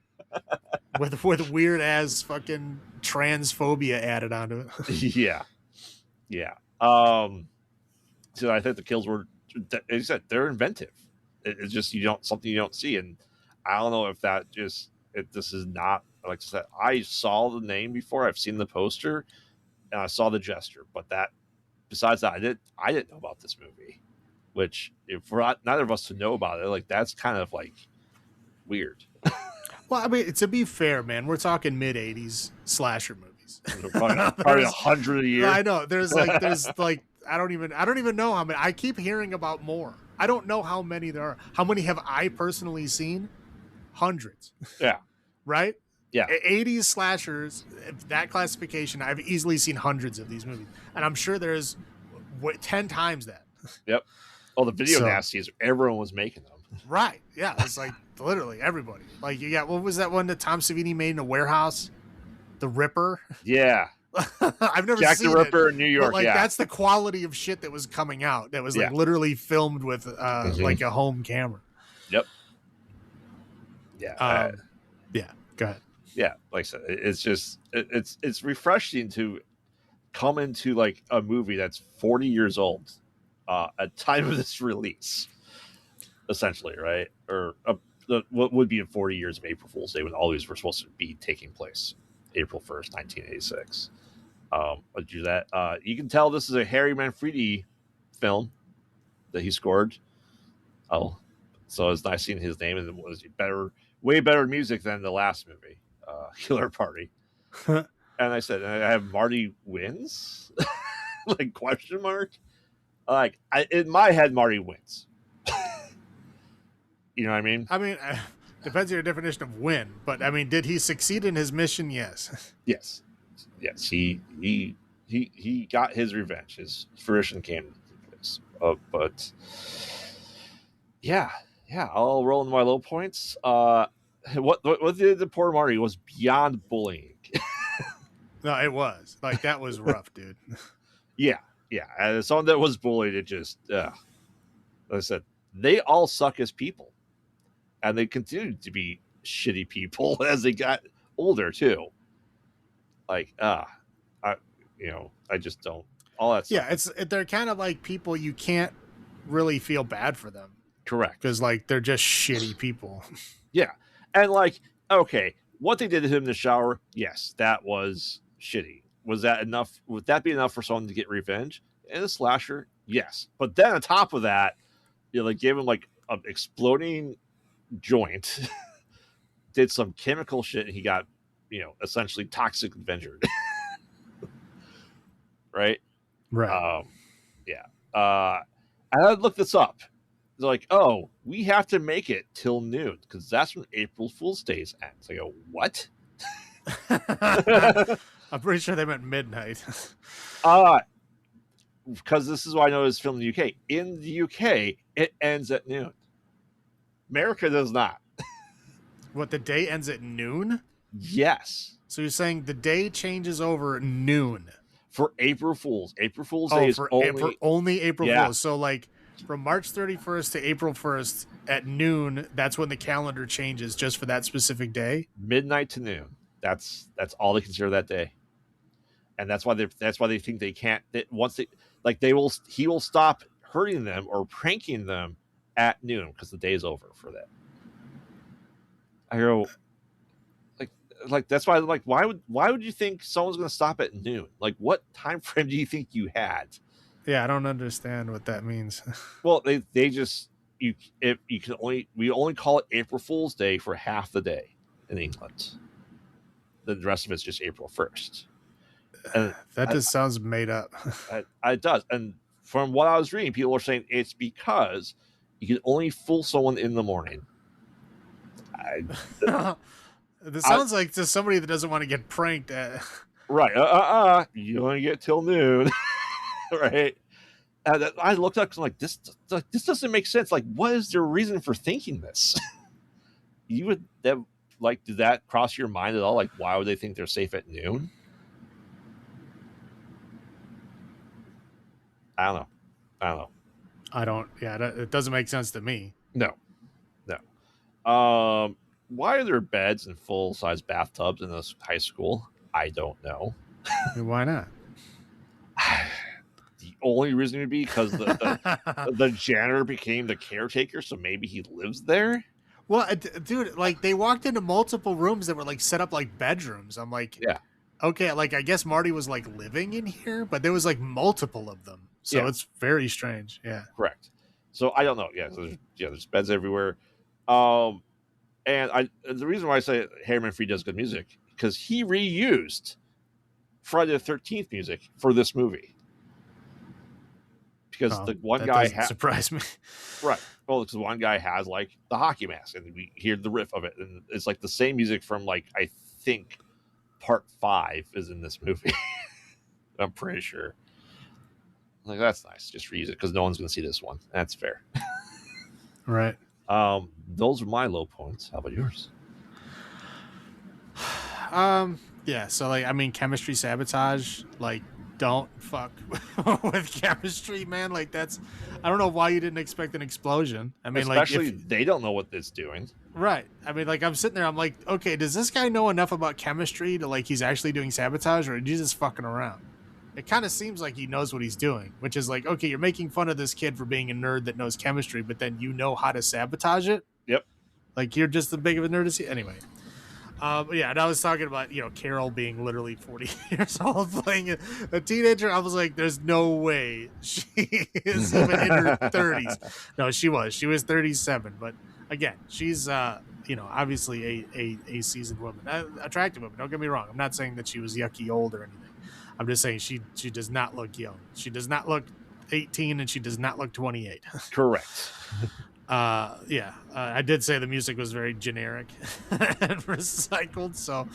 With weird ass fucking transphobia added onto it. Yeah. So I think the kills were, as you said, they're inventive. It's just something you don't see, and I don't know if that just this is not, like I said. I saw the name before, I've seen the poster, and I saw the gesture, but besides that, I didn't know about this movie. Which, if for neither of us to know about it, like that's kind of like weird. Well, I mean, to be fair, man, we're talking mid '80s slasher movies. Probably 100 a year. I know. There's like I don't even know how many. I keep hearing about more. I don't know how many there are. How many have I personally seen? Hundreds. Yeah. Right? Yeah. 80s slashers, that classification, I've easily seen hundreds of these movies. And I'm sure there's 10 times that. Yep. Oh, the video nasties, everyone was making them. Right. Yeah. It's like literally everybody. Like you got, what was that one that Tom Savini made in a warehouse? The Ripper. Yeah. I've never Jack seen the Ripper it, in New York. Like that's the quality of shit that was coming out. That was like literally filmed with like a home camera. Yep. Yeah. Yeah. Go ahead. Yeah. Like I said, it's just it's refreshing to come into like a movie that's 40 years old at time of this release, essentially, right? Or what would be in 40 years of April Fool's Day when all these were supposed to be taking place, April 1st, 1986. I'll do that. You can tell this is a Harry Manfredi film that he scored. Oh, so it's nice seeing his name, and it was way better music than the last movie, Killer Party. And I said, I have Marty wins, like question mark. Like in my head, Marty wins. You know what I mean? I mean, depends on your definition of win, but I mean, did he succeed in his mission? Yes. Yes. He got his revenge. His fruition came. But yeah, I'll roll into my low points. What did the poor Marty was beyond bullying. No, it was like that was rough, dude. Yeah. As someone that was bullied, it just like I said, they all suck as people, and they continued to be shitty people as they got older too. Like, I just don't. All that stuff. Yeah, they're kind of like people you can't really feel bad for them. Correct. Because like they're just shitty people. Yeah. And like, okay, what they did to him in the shower, yes, that was shitty. Was that enough? Would that be enough for someone to get revenge? In a slasher, yes. But then on top of that, like gave him like an exploding joint, did some chemical shit, and he got, essentially toxic adventured. Right? Yeah. And I looked this up. They're like, oh, we have to make it till noon because that's when April Fool's Day ends. I go, what? I'm pretty sure they meant midnight. Because this is why I know it's filmed in the UK. In the UK, it ends at noon. America does not. What, the day ends at noon? Yes. So you're saying the day changes over at noon? For April Fools. April Fool's Day is only April yeah. Fools. So like from March 31st to April 1st at noon, that's when the calendar changes just for that specific day. Midnight to noon. That's all they consider that day. And that's why they think they can't, once they like he will stop hurting them or pranking them at noon because the day is over for that. I go, like that's why, like, why would you think someone's going to stop at noon? Like, what time frame do you think you had? Yeah, I don't understand what that means. Well, they just we only call it April Fool's Day for half the day in England. The rest of it's just April 1st. And that just sounds made up. It does. And from what I was reading, people are saying it's because you can only fool someone in the morning. This sounds like just somebody that doesn't want to get pranked at. Right. You only get till noon. Right. And I looked up, like, this doesn't make sense. Like, what is their reason for thinking this? You would have, like, did that cross your mind at all? Like, why would they think they're safe at noon? I don't know. Yeah, it doesn't make sense to me. No. Why are there beds and full-size bathtubs in this high school? I don't know. Why not? The only reason would be because the janitor became the caretaker, so maybe he lives there. Well, dude, like, they walked into multiple rooms that were like set up like bedrooms. I'm like, yeah, okay, like, I guess Marty was like living in here, but there was like multiple of them, so it's very strange. Yeah, correct. So I don't know. Yeah, there's beds everywhere. And the reason why I say Herman Free does good music, because he reused Friday the 13th music for this movie. Because the one guy surprised me. Right. Well, because one guy has, like, the hockey mask, and we hear the riff of it, and it's like the same music from, like, I think part 5 is in this movie. I'm pretty sure. Like, that's nice. Just reuse it because no one's going to see this one. That's fair. Right. Those are my low points. How about yours? Yeah. So, like, I mean, chemistry sabotage. Like, don't fuck with chemistry, man. Like, I don't know why you didn't expect an explosion. I mean, especially they don't know what it's doing. Right. I mean, like, I'm sitting there. I'm like, okay, does this guy know enough about chemistry to, like, he's actually doing sabotage, or is he just fucking around? It kind of seems like he knows what he's doing, which is like, okay, you're making fun of this kid for being a nerd that knows chemistry, but then you know how to sabotage it. Yep. Like, you're just as big of a nerd as he. Anyway. Yeah, and I was talking about, Carol being literally 40 years old playing a teenager. I was like, there's no way she is even in her 30s. No, she was 37. But again, she's, obviously a seasoned woman, attractive woman. Don't get me wrong. I'm not saying that she was yucky old or anything. I'm just saying she does not look young. She does not look 18, and she does not look 28. Correct. I did say the music was very generic and recycled, so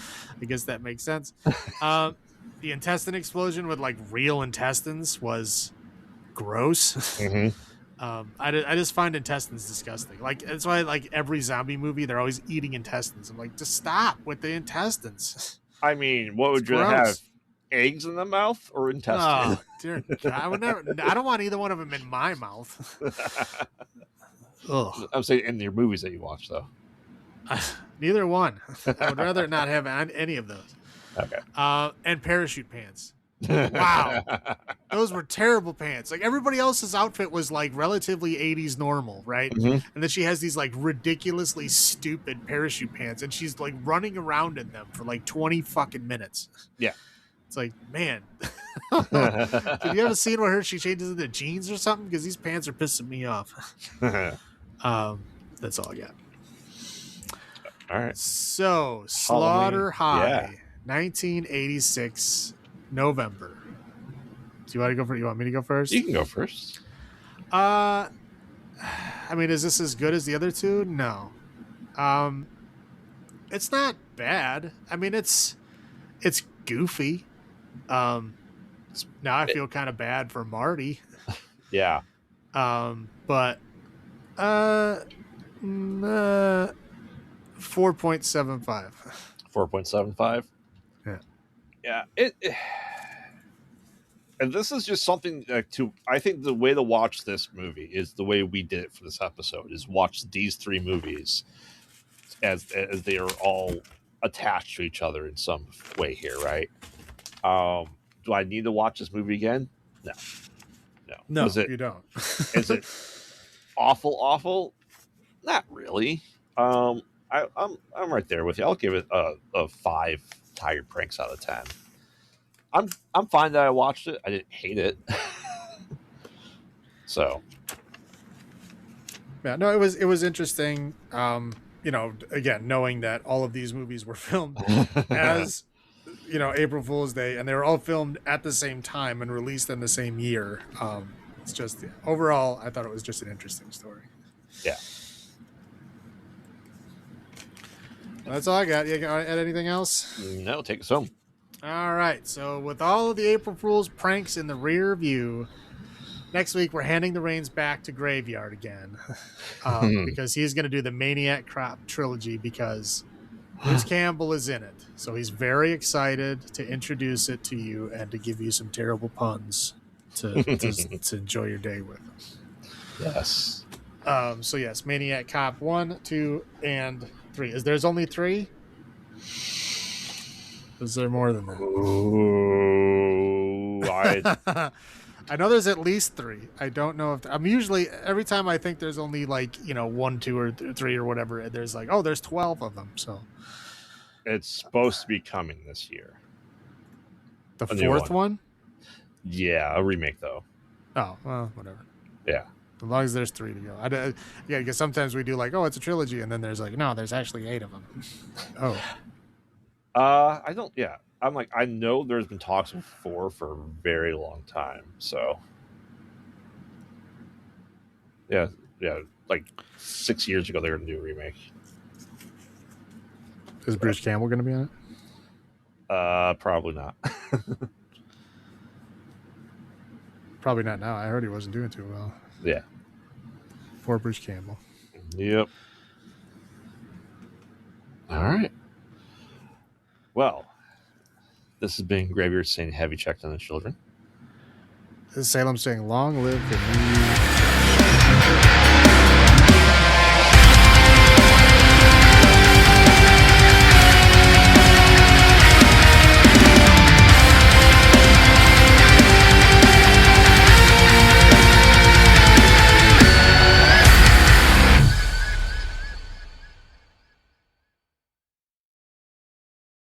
I guess that makes sense. The intestine explosion with, like, real intestines was gross. Mm-hmm. I just find intestines disgusting. Like, that's why, like, every zombie movie, they're always eating intestines. I'm like, just stop with the intestines. I mean, what would you have? Eggs in the mouth or intestines? Oh, dear God. I don't want either one of them in my mouth. Ugh. I'm saying in your movies that you watch, though. Neither one. I would rather not have any of those. Okay. And parachute pants. Wow. Those were terrible pants. Like, everybody else's outfit was, like, relatively 80s normal, right? Mm-hmm. And then she has these, like, ridiculously stupid parachute pants, and she's, like, running around in them for, like, 20 fucking minutes. Yeah. It's like, man. Have you ever seen where she changes into jeans or something? Because these pants are pissing me off. That's all I got. All right. So, Slaughter High, 1986, November. Do you want to go first? You want me to go first? You can go first. I mean, is this as good as the other two? No. It's not bad. I mean, it's goofy. Now I feel kind of bad for Marty. Yeah. But 4.75. 4.75. Yeah. Yeah. And this is just something I think the way to watch this movie is the way we did it for this episode is watch these three movies as they are all attached to each other in some way here, right? Do I need to watch this movie again? No. No, Is it, you don't. is it awful? Not really. I'm right there with you. I'll give it a 5 tired pranks out of 10. I'm fine that I watched it. I didn't hate it. So Yeah, no, it was interesting. Again, knowing that all of these movies were filmed as April Fool's Day, and they were all filmed at the same time and released in the same year. It's just overall, I thought it was just an interesting story. Yeah. That's all I got. You got add anything else? No, take us home. All right. So with all of the April Fool's pranks in the rear view, next week we're handing the reins back to Graveyard again, because he's going to do the Maniac Cop trilogy because Bruce Campbell is in it. So he's very excited to introduce it to you and to give you some terrible puns to enjoy your day with. Yes. So yes, Maniac Cop 1, 2, and 3. There's only 3? Is there more than that? Ooh, I know there's at least 3. I don't know if I'm usually every time I think there's only 1, 2, or 3 or whatever. There's there's 12 of them. So it's supposed to be coming this year. The 4th one? Yeah, a remake though. Oh, well, whatever. Yeah. As long as there's 3 to go. Yeah, because sometimes we do it's a trilogy, and then there's no, there's actually 8 of them. Oh. I don't. Yeah, I'm I know there's been talks of 4 for a very long time. So. Yeah, 6 years ago they were going to do a remake. Is Bruce Campbell going to be on it? Probably not. Probably not now. I heard he wasn't doing too well. Yeah. Poor Bruce Campbell. Yep. All right. Well, this has been Graveyard saying have you checked on the children? This is Salem saying long live the new